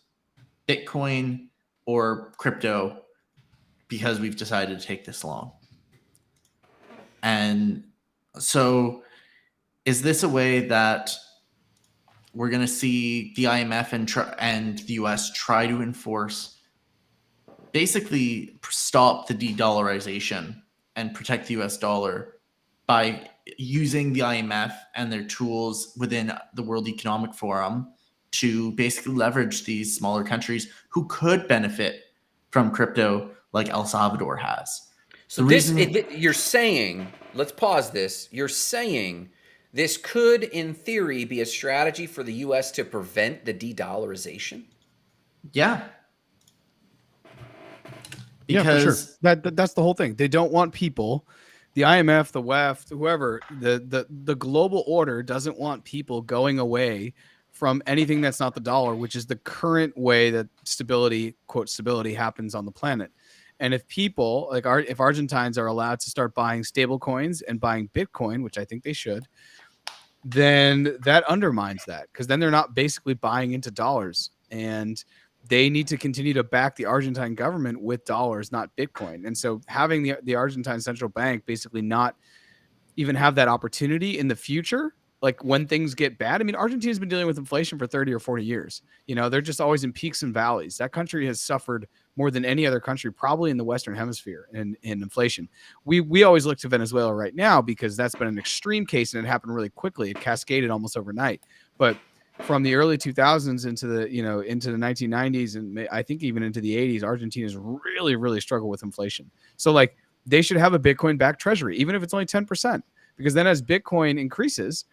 Bitcoin or crypto because we've decided to take this loan. And so is this a way that we're going to see the IMF and the US try to enforce, basically stop the de-dollarization and protect the US dollar by using the IMF and their tools within the World Economic Forum to basically leverage these smaller countries who could benefit from crypto like El Salvador has? So you're saying, let's pause this. You're saying this could, in theory, be a strategy for the U.S. to prevent the de-dollarization? Yeah. Yeah, for sure. Because That's the whole thing. They don't want people, the IMF, the WEF, whoever, the global order doesn't want people going away from anything that's not the dollar, which is the current way that stability, quote, stability happens on the planet. And if people if Argentines are allowed to start buying stable coins and buying Bitcoin, which I think they should, then that undermines that, because then they're not basically buying into dollars, and they need to continue to back the Argentine government with dollars, not Bitcoin. And so having the Argentine central bank basically not even have that opportunity in the future, like when things get bad. I mean, Argentina's been dealing with inflation for 30 or 40 years. You know, they're just always in peaks and valleys. That country has suffered more than any other country, probably in the Western Hemisphere, in inflation. We always look to Venezuela right now because that's been an extreme case and it happened really quickly. It cascaded almost overnight. But from the early 2000s into the 1990s and I think even into the 80s, Argentina's really, really struggled with inflation. So like they should have a Bitcoin-backed treasury, even if it's only 10%, because then as Bitcoin increases,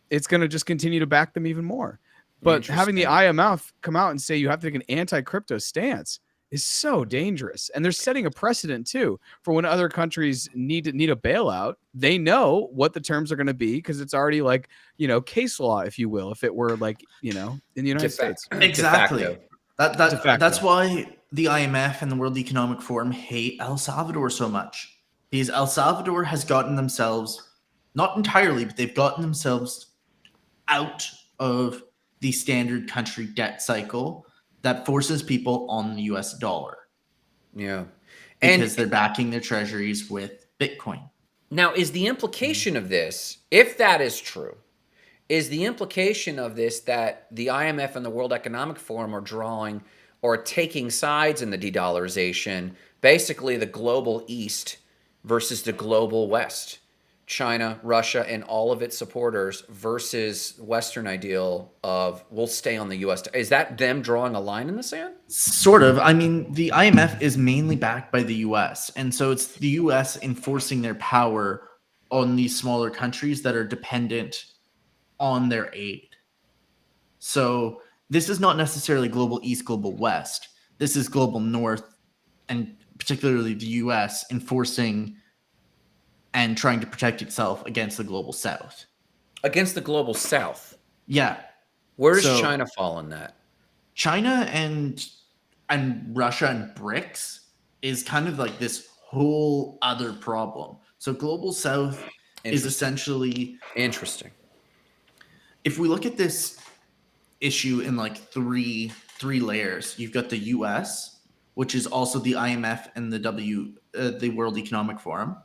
it's going to just continue to back them even more. But having the IMF come out and say you have to take an anti-crypto stance is so dangerous. And they're setting a precedent too for when other countries need a bailout. They know what the terms are going to be because it's already like, case law, if you will, if it were like, in the United States. Exactly. That's why the IMF and the World Economic Forum hate El Salvador so much. Because El Salvador has gotten themselves, not entirely, but they've gotten themselves out of the standard country debt cycle that forces people on the US dollar. Yeah. Because they're backing their treasuries with Bitcoin. Now, is the implication of this, if that is true, is the implication of this that the IMF and the World Economic Forum are drawing are taking sides in the de-dollarization, basically the global East versus the global West. China, Russia, and all of its supporters versus Western ideal of we'll stay on the U.S. Is that them drawing a line in the sand? Sort of. I mean, the IMF is mainly backed by the US. And so it's the US enforcing their power on these smaller countries that are dependent on their aid. So this is not necessarily global East, global West. This is global North, and particularly the US enforcing and trying to protect itself against the global South. Against the global South. Yeah. Where does So- China fall in that? China and Russia and BRICS is kind of like this whole other problem. So global South is Interesting. essentially, Interesting. if we look at this issue in like three layers, you've got the US, which is also the IMF and the World Economic Forum.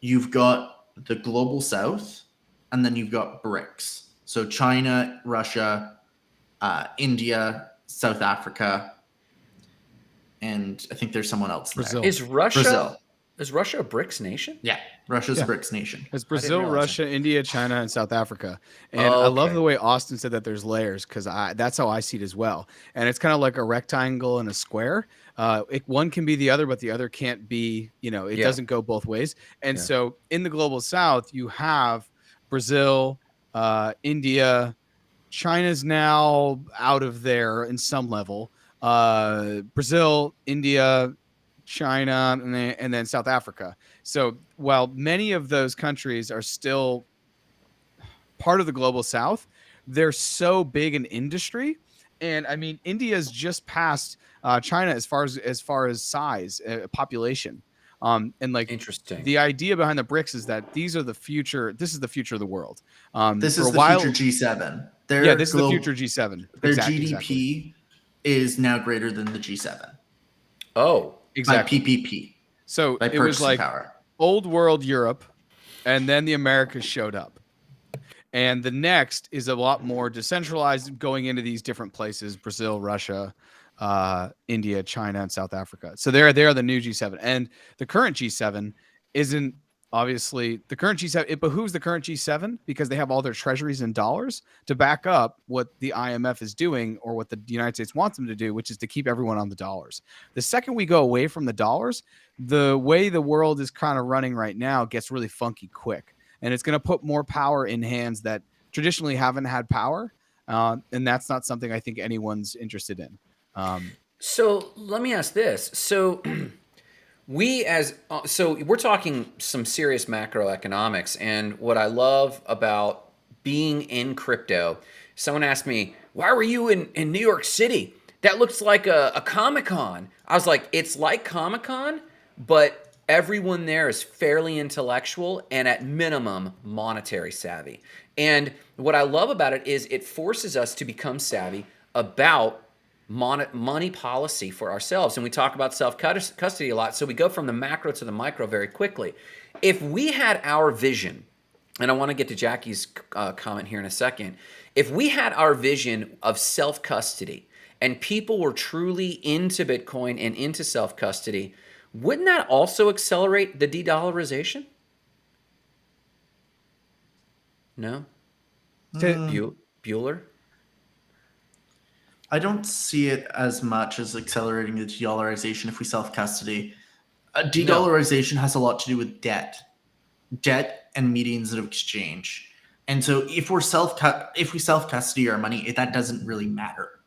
You've got the global South, and then you've got BRICS. So China, Russia, India, South Africa, and I think there's someone else there. Brazil. Is Russia Brazil. is Russia a BRICS nation? Yeah, Russia's Yeah. a BRICS nation. It's Brazil, realize Russia, India, China, and South Africa. And I love Okay. the way Austin said that there's layers, because that's how I see it as well. And it's kind of like a rectangle and a square. One can be the other, but the other can't be, it Yeah. doesn't go both ways. And Yeah. so in the global South, you have Brazil, India, China's now out of there in some level. Brazil, India, China, and then South Africa. So while many of those countries are still part of the global South, they're so big in industry. And I mean, India's just passed China as far as size, population. And like Interesting. the idea behind the BRICS is that these are the future. This is the future of the world. This for is a the while, future G7. Yeah, this is the future G7. Their Exactly. GDP is now greater than the G7 Oh, Exactly. by PPP, So by it was purchasing like power. old world Europe, and then the Americas showed up. And the next is a lot more decentralized, going into these different places: Brazil, Russia, India, China, and South Africa. So they are the new G7. And the current G7 isn't obviously the current G7. It behooves the current G7 because they have all their treasuries in dollars to back up what the IMF is doing, or what the United States wants them to do, which is to keep everyone on the dollars. The second we go away from the dollars, the way the world is kind of running right now gets really funky quick. And it's going to put more power in hands that traditionally haven't had power. And that's not something I think anyone's interested in. so let me ask this. So we're talking some serious macroeconomics, and what I love about being in crypto, someone asked me, why were you in New York City? That looks like a Comic-Con. I was like, it's like Comic-Con, but everyone there is fairly intellectual and at minimum monetary savvy. And what I love about it is it forces us to become savvy about money policy for ourselves. And we talk about self-custody a lot. So we go from the macro to the micro very quickly. If we had our vision, and I want to get to Jackie's comment here in a second. If we had our vision of self-custody and people were truly into Bitcoin and into self-custody, wouldn't that also accelerate the de-dollarization? No? Bueller? I don't see it as much as accelerating the de-dollarization if we self-custody. De-dollarization has a lot to do with debt and medians of exchange. And so if we self-custody our money, that doesn't really matter.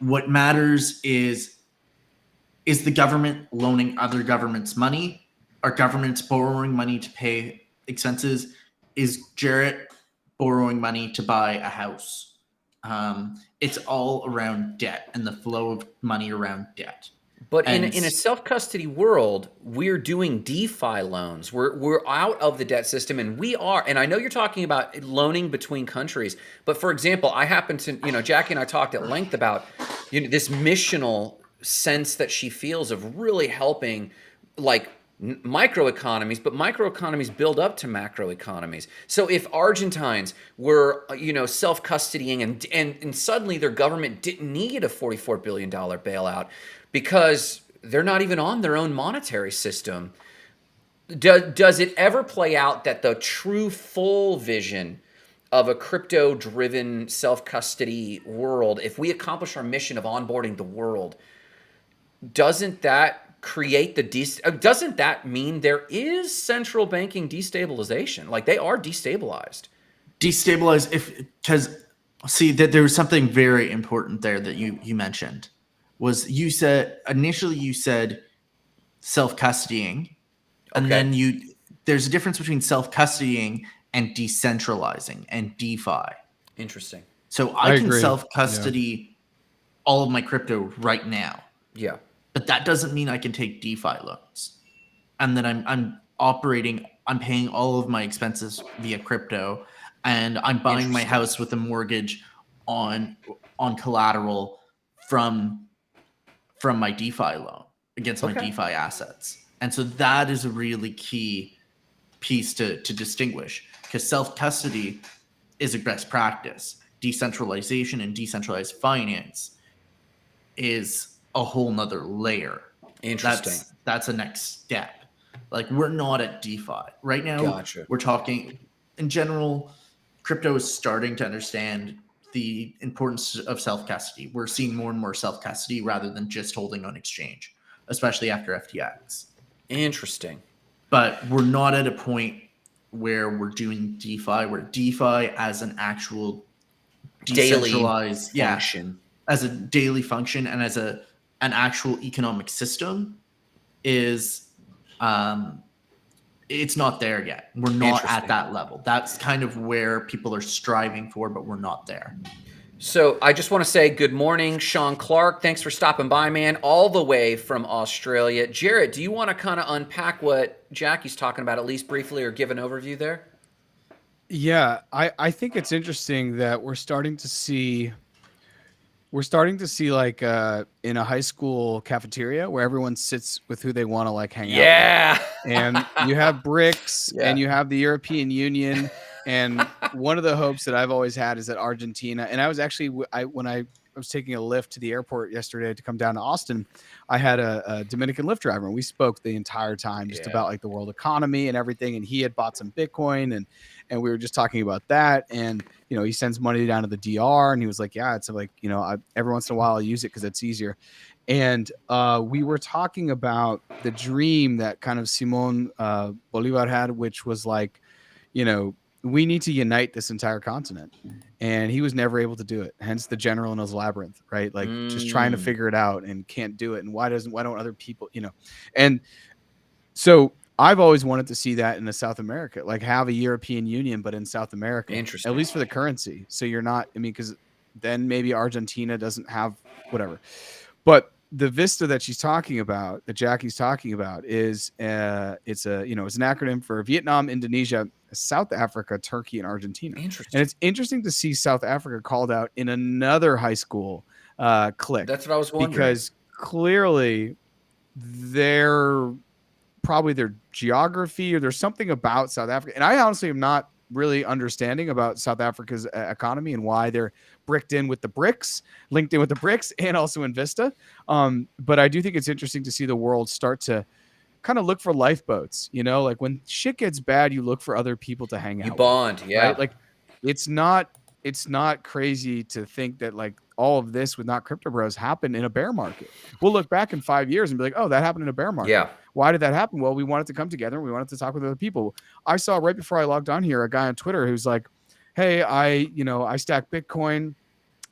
What matters is the government loaning other governments money? Are governments borrowing money to pay expenses? Is Jarrett borrowing money to buy a house? It's all around debt and the flow of money around debt. But in a self-custody world, we're doing DeFi loans. We're out of the debt system, and we are. And I know you're talking about loaning between countries, but for example, I happen to, Jackie and I talked at length about this missional sense that she feels of really helping, like microeconomies, but microeconomies build up to macroeconomies. So if Argentines were, self-custodying and suddenly their government didn't need a $44 billion bailout because they're not even on their own monetary system, does it ever play out that the true full vision of a crypto driven self custody world, if we accomplish our mission of onboarding the world, doesn't that create doesn't that mean there is central banking destabilization? Like they are destabilized. Destabilize because see that there was something very important there that you mentioned was you said self-custodying, and Okay. then there's a difference between self-custodying and decentralizing and DeFi. Interesting. So I I can agree. self-custody all of my crypto right now, Yeah. but that doesn't mean I can take DeFi loans. And then I'm paying all of my expenses via crypto, and I'm buying my Interesting. house with a mortgage on collateral from my DeFi loan against my Okay. DeFi assets. And so that is a really key piece to distinguish, because self-custody is a best practice. Decentralization and decentralized finance is a whole nother layer. Interesting. That's a next step. Like we're not at DeFi right now. Gotcha. We're talking in general. Crypto is starting to understand the importance of self-custody. We're seeing more and more self-custody rather than just holding on exchange, especially after FTX. Interesting. But we're not at a point where we're doing DeFi, where DeFi as an actual decentralized function. as a daily function and as an actual economic system is it's not there yet. We're not at that level. That's kind of where people are striving for, but we're not there. So I just want to say good morning, Sean Clark. Thanks for stopping by, man, all the way from Australia. Jarrett, do you want to kind of unpack what Jackie's talking about, at least briefly, or give an overview there? Yeah, I think it's interesting that we're starting to see like in a high school cafeteria where everyone sits with who they want to like hang out with. And you have BRICS and you have the European Union. And one of the hopes that I've always had is that Argentina, and I was actually, when I was taking a Lyft to the airport yesterday to come down to Austin, I had a Dominican Lyft driver, and we spoke the entire time just about like the world economy and everything. And he had bought some Bitcoin, and we were just talking about that. And, he sends money down to the DR, and he was like, yeah, it's like, every once in a while I'll use it because it's easier. And we were talking about the dream that kind of Simon Bolivar had, which was like, we need to unite this entire continent. And he was never able to do it. Hence the general in his labyrinth, right? Like just trying to figure it out and can't do it. And why don't other people, And so I've always wanted to see that in the South America, like have a European Union, but in South America, Interesting. at least for the currency. So you're not, because then maybe Argentina doesn't have whatever. But the vista that she's talking about, that Jackie's talking about, is it's an acronym for Vietnam, Indonesia, South Africa, Turkey, and Argentina. Interesting. And it's interesting to see South Africa called out in another high school clique. That's what I was wondering. Because clearly their geography, or there's something about South Africa. And I honestly am not really understanding about South Africa's economy and why they're bricked in with the BRICS, linked in with the BRICS, and also in Vista. But I do think it's interesting to see the world start to kind of look for lifeboats, like when shit gets bad, you look for other people to hang out. You bond, with, right? Like it's not crazy to think that like all of this with Not Crypto Bros happened in a bear market. We'll look back in 5 years and be like, oh, that happened in a bear market. Yeah. Why did that happen? Well, we wanted to come together. We wanted to talk with other people. I saw right before I logged on here a guy on Twitter who's like, hey, I stack Bitcoin.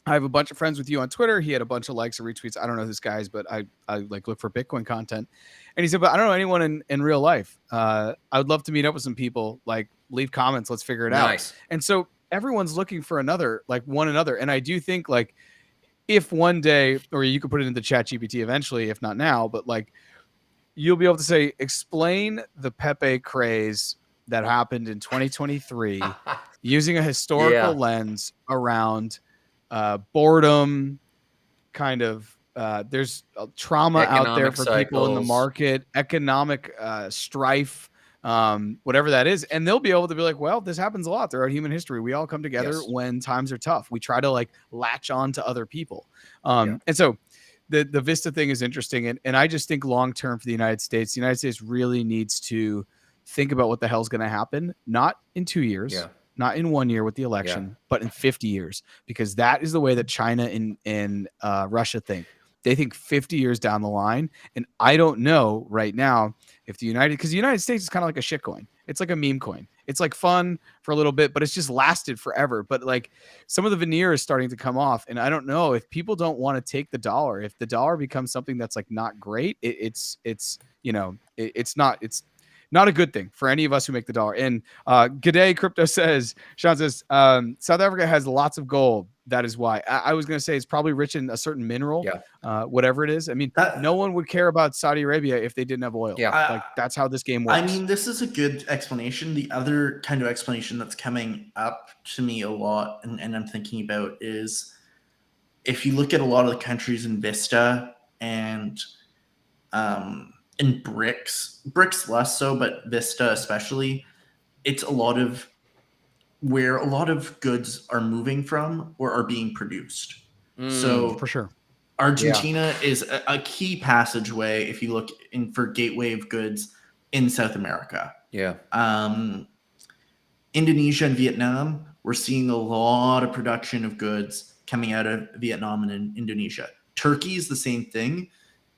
I have a bunch of friends with you on Twitter. He had a bunch of likes or retweets. I don't know who this guy is, but I like look for Bitcoin content. And he said, but I don't know anyone in real life. I would love to meet up with some people, like leave comments. Let's figure it out. And so everyone's looking for one another. And I do think like if one day, or you could put it into ChatGPT eventually, if not now, but like you'll be able to say, explain the Pepe craze that happened in 2023 using a historical lens around boredom, kind of there's trauma out there Economic for people in the cycles. market, economic strife, whatever that is, and they'll be able to be like, well, this happens a lot throughout human history. We all come together Yes. when times are tough. We try to like latch on to other people, Yeah. and so the Vista thing is interesting, and I just think long term for the United States really needs to think about what the hell's going to happen, not in 2 years. Yeah. Not in 1 year with the election, but in 50 years, because that is the way that China and Russia think. They think 50 years down the line. And I don't know right now if because the United States is kind of like a shit coin. It's like a meme coin. It's like fun for a little bit, but it's just lasted forever. But like some of the veneer is starting to come off. And I don't know if people don't want to take the dollar, if the dollar becomes something that's like not great, it's not a good thing for any of us who make the dollar. And G'day Crypto says, Sean says, South Africa has lots of gold. That is why. I was going to say it's probably rich in a certain mineral, whatever it is. I mean, no one would care about Saudi Arabia if they didn't have oil. Yeah. Like that's how this game works. I mean, this is a good explanation. The other kind of explanation that's coming up to me a lot and I'm thinking about is if you look at a lot of the countries in Vista and in BRICS less so, but Vista especially, it's a lot of where a lot of goods are moving from or are being produced. So for sure. Argentina is a key passageway if you look in for gateway of goods in South America. Yeah. Indonesia and Vietnam, we're seeing a lot of production of goods coming out of Vietnam and Indonesia. Turkey is the same thing.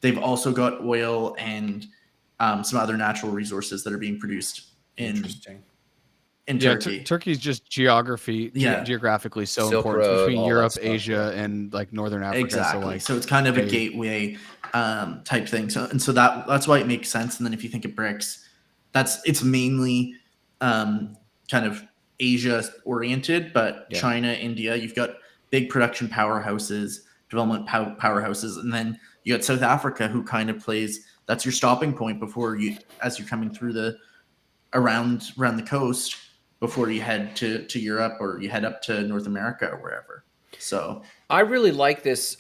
They've also got oil and some other natural resources that are being produced in Turkey. Turkey's just geographically so Silk important Road, between all Europe, that stuff, Asia, and like Northern Africa. Exactly. So it's kind of a gateway type thing. So that's why it makes sense. And then if you think of BRICS, it's mainly kind of Asia oriented, but China, India, you've got big production powerhouses, development powerhouses, and then you got South Africa, who kind of plays. That's your stopping point as you're coming through around the coast before you head to Europe or you head up to North America or wherever. So I really like this.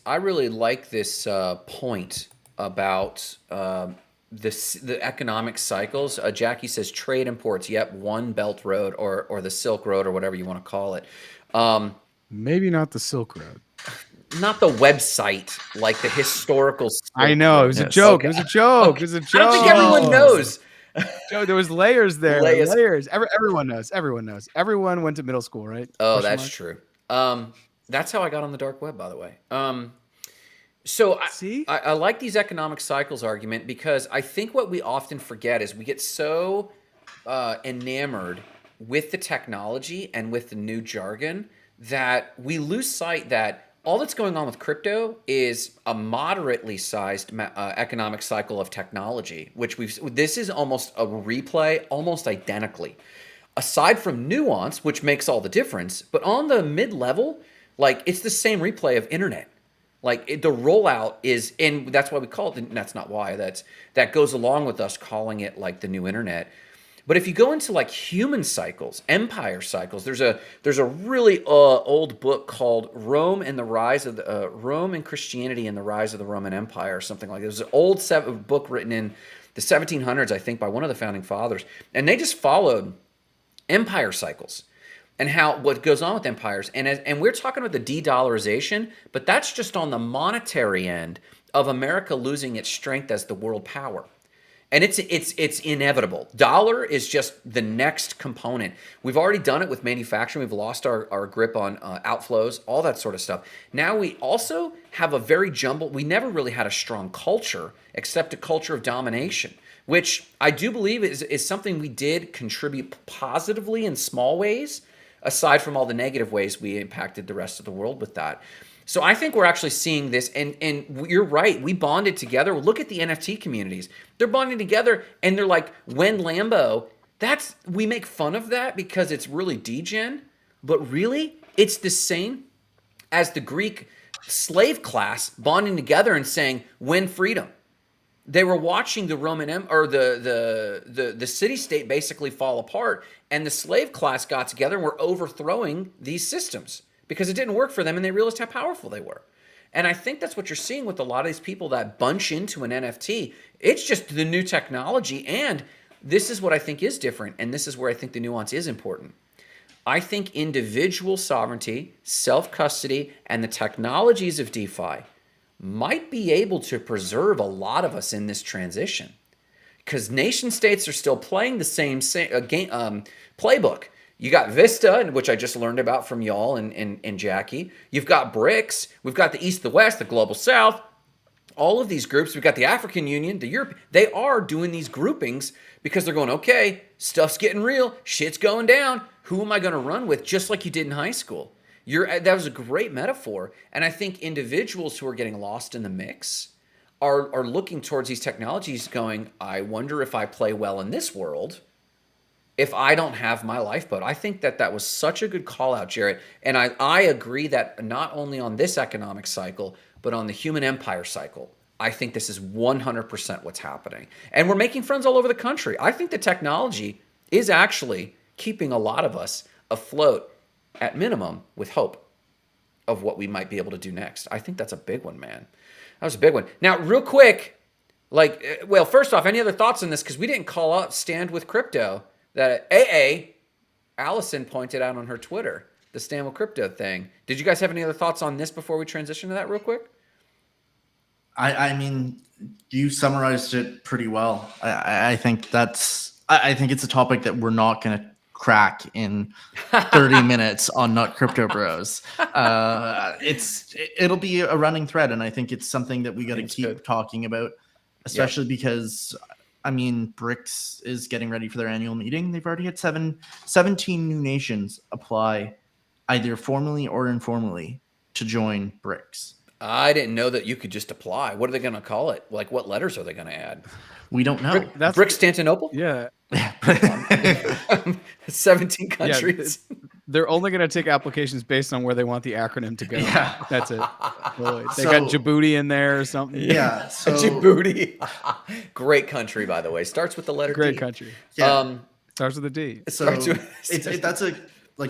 Point about the economic cycles. Jackie says trade imports. Yep, One Belt Road or the Silk Road or whatever you want to call it. Maybe not the Silk Road. Not the website, like the historical. I know. It was a joke. Okay. It was a joke. It was a joke. I don't think everyone knows. Joe, there was layers there. Layers. Everyone knows. Everyone went to middle school, right? Oh, that's true. That's how I got on the dark web, by the way. So I like these economic cycles argument because I think what we often forget is we get so enamored with the technology and with the new jargon that we lose sight that all that's going on with crypto is a moderately sized economic cycle of technology, which this is almost a replay, almost identically. Aside from nuance, which makes all the difference, but on the mid-level, like it's the same replay of internet. Like the rollout is, and that's why we call it, that's not why, that goes along with us calling it like the new internet. But if you go into like human cycles, empire cycles, there's a really old book called Rome and Christianity and the Rise of the Roman Empire, or something like that. It was an old book written in the 1700s, I think, by one of the founding fathers, and they just followed empire cycles and what goes on with empires. And we're talking about the de-dollarization, but that's just on the monetary end of America losing its strength as the world power. And it's inevitable. Dollar is just the next component. We've already done it with manufacturing. We've lost our grip on outflows, all that sort of stuff. Now we also have a very jumbled, we never really had a strong culture except a culture of domination, which I do believe is something we did contribute positively in small ways, aside from all the negative ways we impacted the rest of the world with that. So I think we're actually seeing this, and you're right, we bonded together. Look at the NFT communities. They're bonding together, and they're like, when Lambo, we make fun of that because it's really degen, but really, it's the same as the Greek slave class bonding together and saying, when freedom. They were watching the Roman or the city-state basically fall apart, and the slave class got together and were overthrowing these systems because it didn't work for them, and they realized how powerful they were. And I think that's what you're seeing with a lot of these people that bunch into an NFT. It's just the new technology. And this is what I think is different. And this is where I think the nuance is important. I think individual sovereignty, self-custody, and the technologies of DeFi might be able to preserve a lot of us in this transition. Because nation states are still playing the same game, playbook. You got Vista, which I just learned about from y'all and Jackie. You've got BRICS. We've got the East, the West, the Global South. All of these groups. We've got the African Union, the Europe. They are doing these groupings because they're going, okay, stuff's getting real. Shit's going down. Who am I going to run with? Just like you did in high school. That was a great metaphor. And I think individuals who are getting lost in the mix are looking towards these technologies going, I wonder if I play well in this world if I don't have my lifeboat. I think that was such a good call out, Jarrett. And I agree that not only on this economic cycle, but on the human empire cycle, I think this is 100% what's happening. And we're making friends all over the country. I think the technology is actually keeping a lot of us afloat, at minimum, with hope of what we might be able to do next. I think that's a big one, man. That was a big one. Now, real quick, first off, any other thoughts on this? Because we didn't call out Stand With Crypto that Allison pointed out on her Twitter, the Stand With Crypto thing. Did you guys have any other thoughts on this before we transition to that real quick? I mean, you summarized it pretty well. I think it's a topic that we're not going to crack in 30 minutes on Not Crypto Bros. It'll be a running thread, and I think it's something that we got to keep talking about, especially because, I mean, BRICS is getting ready for their annual meeting. They've already had 17 new nations apply, either formally or informally, to join BRICS. I didn't know that you could just apply. What are they going to call it? Like, what letters are they going to add? We don't know. BRICS-Tantanople? Yeah. 17 countries. Yeah, they're only going to take applications based on where they want the acronym to go. Yeah. That's it. They got Djibouti in there or something. Yeah. So, Djibouti. Great country, by the way. Starts with the letter Great D. country. Yeah. Starts with a D.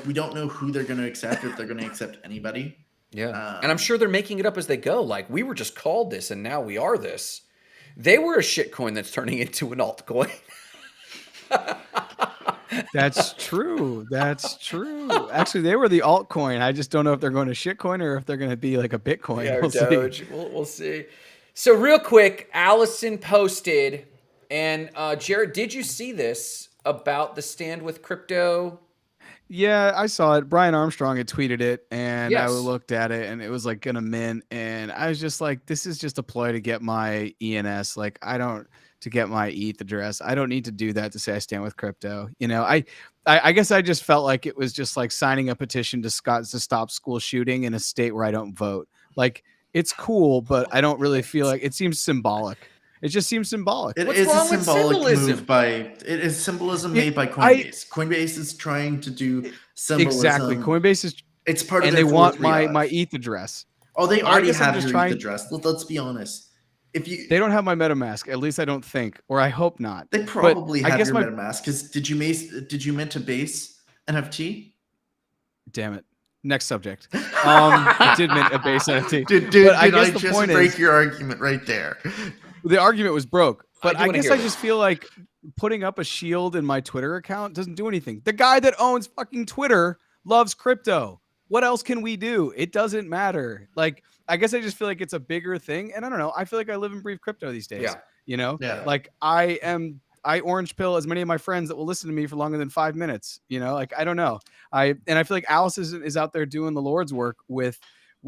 We don't know who they're going to accept, or if they're going to accept anybody. Yeah. And I'm sure they're making it up as they go. Like, we were just called this and now we are this. They were a shitcoin that's turning into an altcoin. That's true. Actually, they were the altcoin. I just don't know if they're going to shitcoin or if they're going to be like a Bitcoin. Yeah, we'll Doge. see. We'll see. So real quick, Allison posted, and Jared, did you see this about the Stand With Crypto? Yeah, I saw it. Brian Armstrong had tweeted it, and Yes. I looked at it, and it was like gonna mint, and I was just like, this is just a ploy to get my ENS. Like, to get my ETH address. I don't need to do that to say I stand with crypto. You know, I guess I just felt like it was just like signing a petition to stop school shooting in a state where I don't vote. Like, it's cool, but I don't really feel like it seems symbolic. It just seems symbolic. It What's is wrong a with symbolic symbolism? move it is symbolism made by Coinbase. Coinbase is trying to do symbolism. Exactly. Coinbase is, it's part of and their they want 4.3 my ETH address. Oh, they already guess I'm have just your trying- ETH address. Let's be honest. They don't have my MetaMask, at least I don't think, or I hope not. They probably But have your MetaMask, because did you mint a base NFT? Damn it. Next subject. I did mint a base NFT. Did I I guess the just point break is- your argument right there? The argument was broke, but do I wanna guess hear I this. just feel like putting up a shield in my Twitter account doesn't do anything. The guy that owns fucking Twitter loves crypto. What else can we do? It doesn't matter. Like, I guess I just feel like it's a bigger thing. And I don't know. I feel like I live and breathe crypto these days. Yeah. You know? Yeah. Like, I orange pill as many of my friends that will listen to me for longer than 5 minutes. You know, like, I don't know. I feel like Alice is out there doing the Lord's work with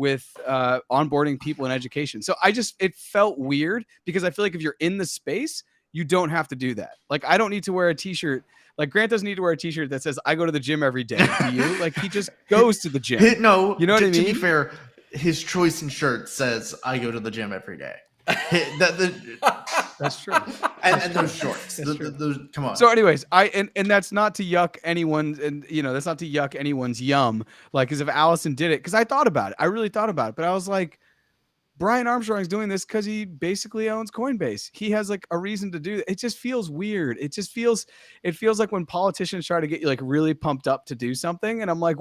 onboarding people in education. So it felt weird because I feel like if you're in the space, you don't have to do that. Like, I don't need to wear a t-shirt. Like, Grant doesn't need to wear a t-shirt that says I go to the gym every day. Do you? Like, he just goes to the gym. No, you know what I mean? To be fair, his choice in shirt says I go to the gym every day. That's true. And those shorts. Those, come on. So anyways, and that's not to yuck anyone's, and you know, that's not to yuck anyone's yum. Like, because if Allison did it, because I thought about it, I really thought about it, but I was like, Brian Armstrong's doing this because he basically owns Coinbase. He has like a reason to do it. It just feels weird. It feels like when politicians try to get you like really pumped up to do something, and I'm like,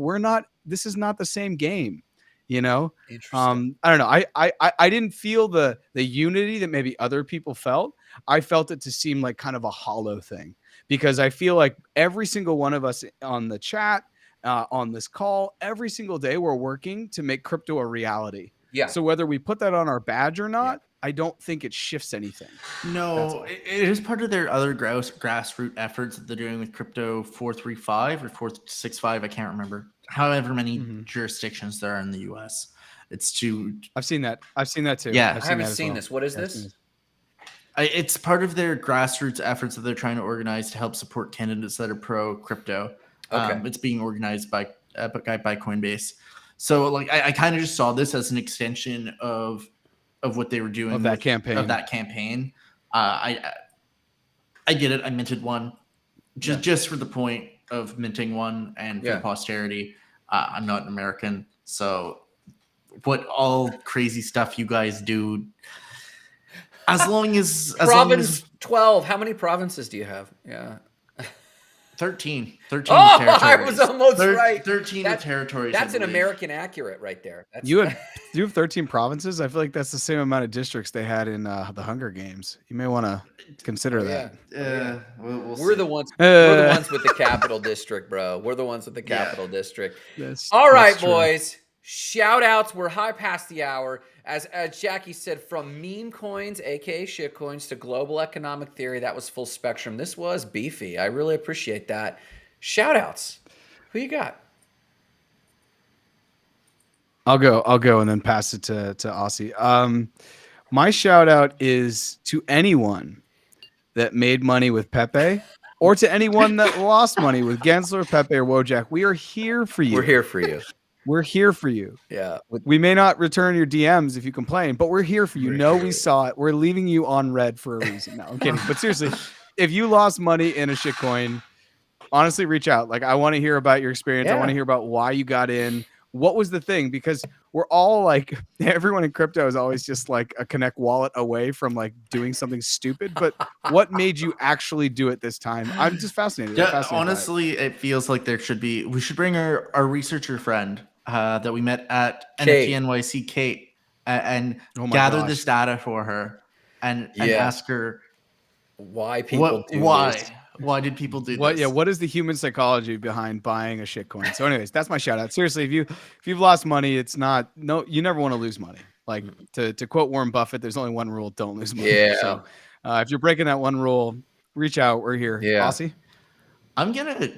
this is not the same game. you know. Interesting. I don't know. I didn't feel the unity that maybe other people felt. I felt it to seem like kind of a hollow thing, because I feel like every single one of us on the chat, on this call, every single day we're working to make crypto a reality. Yeah. So whether we put that on our badge or Yeah. not, I don't think it shifts anything. That's No, all. it is part of their other grassroots efforts that they're doing with Crypto 435 or 465. I can't remember. However many Mhm. jurisdictions there are in the U.S. It's to I've seen that. I've seen that too. Yeah. I've I seen haven't that as seen well. this. What is Yeah, I've seen this? this. It's part of their grassroots efforts that they're trying to organize to help support candidates that are pro crypto. Okay. It's being organized by Coinbase. So like I kind of just saw this as an extension of what they were doing Of that campaign. Of that campaign. I get it. I minted one just for the point of minting one and for the posterity. I'm not an American, so what all crazy stuff you guys do, as long as Province 12. How many provinces do you have? Yeah. 13 Oh, territories. I was almost right. 13 territories. That's I an believe. American accurate right there. That's You have 13 provinces. I feel like that's the same amount of districts they had in the Hunger Games. You may want to consider that. We'll We're see. the ones. We're the ones with the capital district, bro. We're the ones with the capital district. All right, boys. Shout outs. We're high past the hour. As Jackie said, from meme coins, aka shit coins, to global economic theory, that was full spectrum. This was beefy. I really appreciate that. Shout outs. Who you got? I'll go and then pass it to Aussie. My shout out is to anyone that made money with Pepe, or to anyone that lost money with Gensler, Pepe, or Wojak. We are here for you. We're here for you. We're here for you. Yeah. We may not return your DMs if you complain, but we're here for you. We saw it. We're leaving you on red for a reason. No, I'm kidding. But seriously, if you lost money in a shitcoin, honestly, reach out. Like, I want to hear about your experience. I want to hear about why you got in. What was the thing? Because we're all like, everyone in crypto is always just like a Connect wallet away from like doing something stupid. But what made you actually do it this time? I'm just fascinated. Honestly, it feels like we should bring our researcher friend that we met at NFT NYC, Kate, and gather this data for her and ask her why people do this. Why did people do this? Yeah, what is the human psychology behind buying a shitcoin? So anyways, that's my shout out. Seriously, if you've lost money, you never want to lose money. Like to quote Warren Buffett, there's only one rule: don't lose money. Yeah. So if you're breaking that one rule, reach out. We're here. Yeah. Aussie? I'm gonna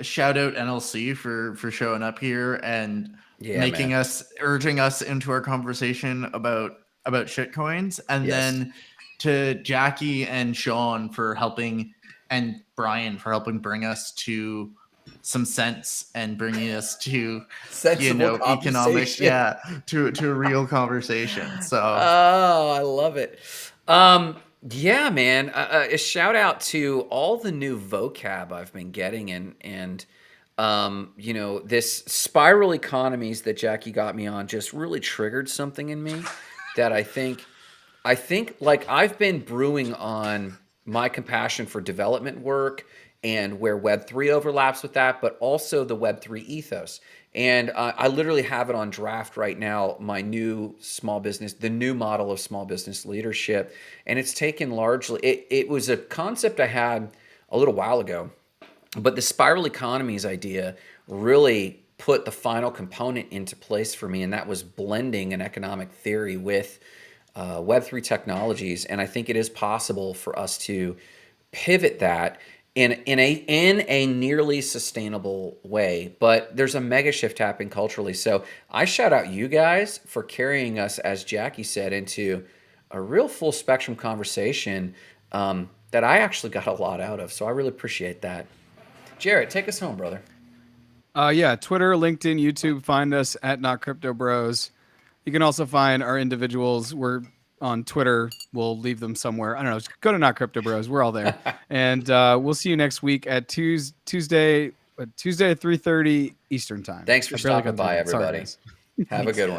shout out NLC for showing up here and urging us into our conversation about shitcoins, and then to Jackie and Sean for helping, and Brian for helping bring us to some sense and bringing us to economic to a real conversation. So I love it. Yeah, man. A shout out to all the new vocab I've been getting, and this spiral economies that Jackie got me on just really triggered something in me that I think like I've been brewing on my compassion for development work and where Web3 overlaps with that, but also the Web3 ethos. And I literally have it on draft right now, the new model of small business leadership. And it's taken largely, it was a concept I had a little while ago, but the spiral economies idea really put the final component into place for me. And that was blending an economic theory with Web3 technologies. And I think it is possible for us to pivot that in a nearly sustainable way, but there's a mega shift happening culturally. So I shout out you guys for carrying us, as Jackie said, into a real full spectrum conversation that I actually got a lot out of. So I really appreciate that. Jarrett, take us home, brother. Twitter, LinkedIn, YouTube. Find us at Not Crypto Bros. You can also find our individuals. We're on Twitter. We'll leave them somewhere. I don't know. Just go to Not Crypto Bros. We're all there. And we'll see you next week at Tuesday at 3:30 Eastern time. Thanks for stopping by, everybody. Have a good one.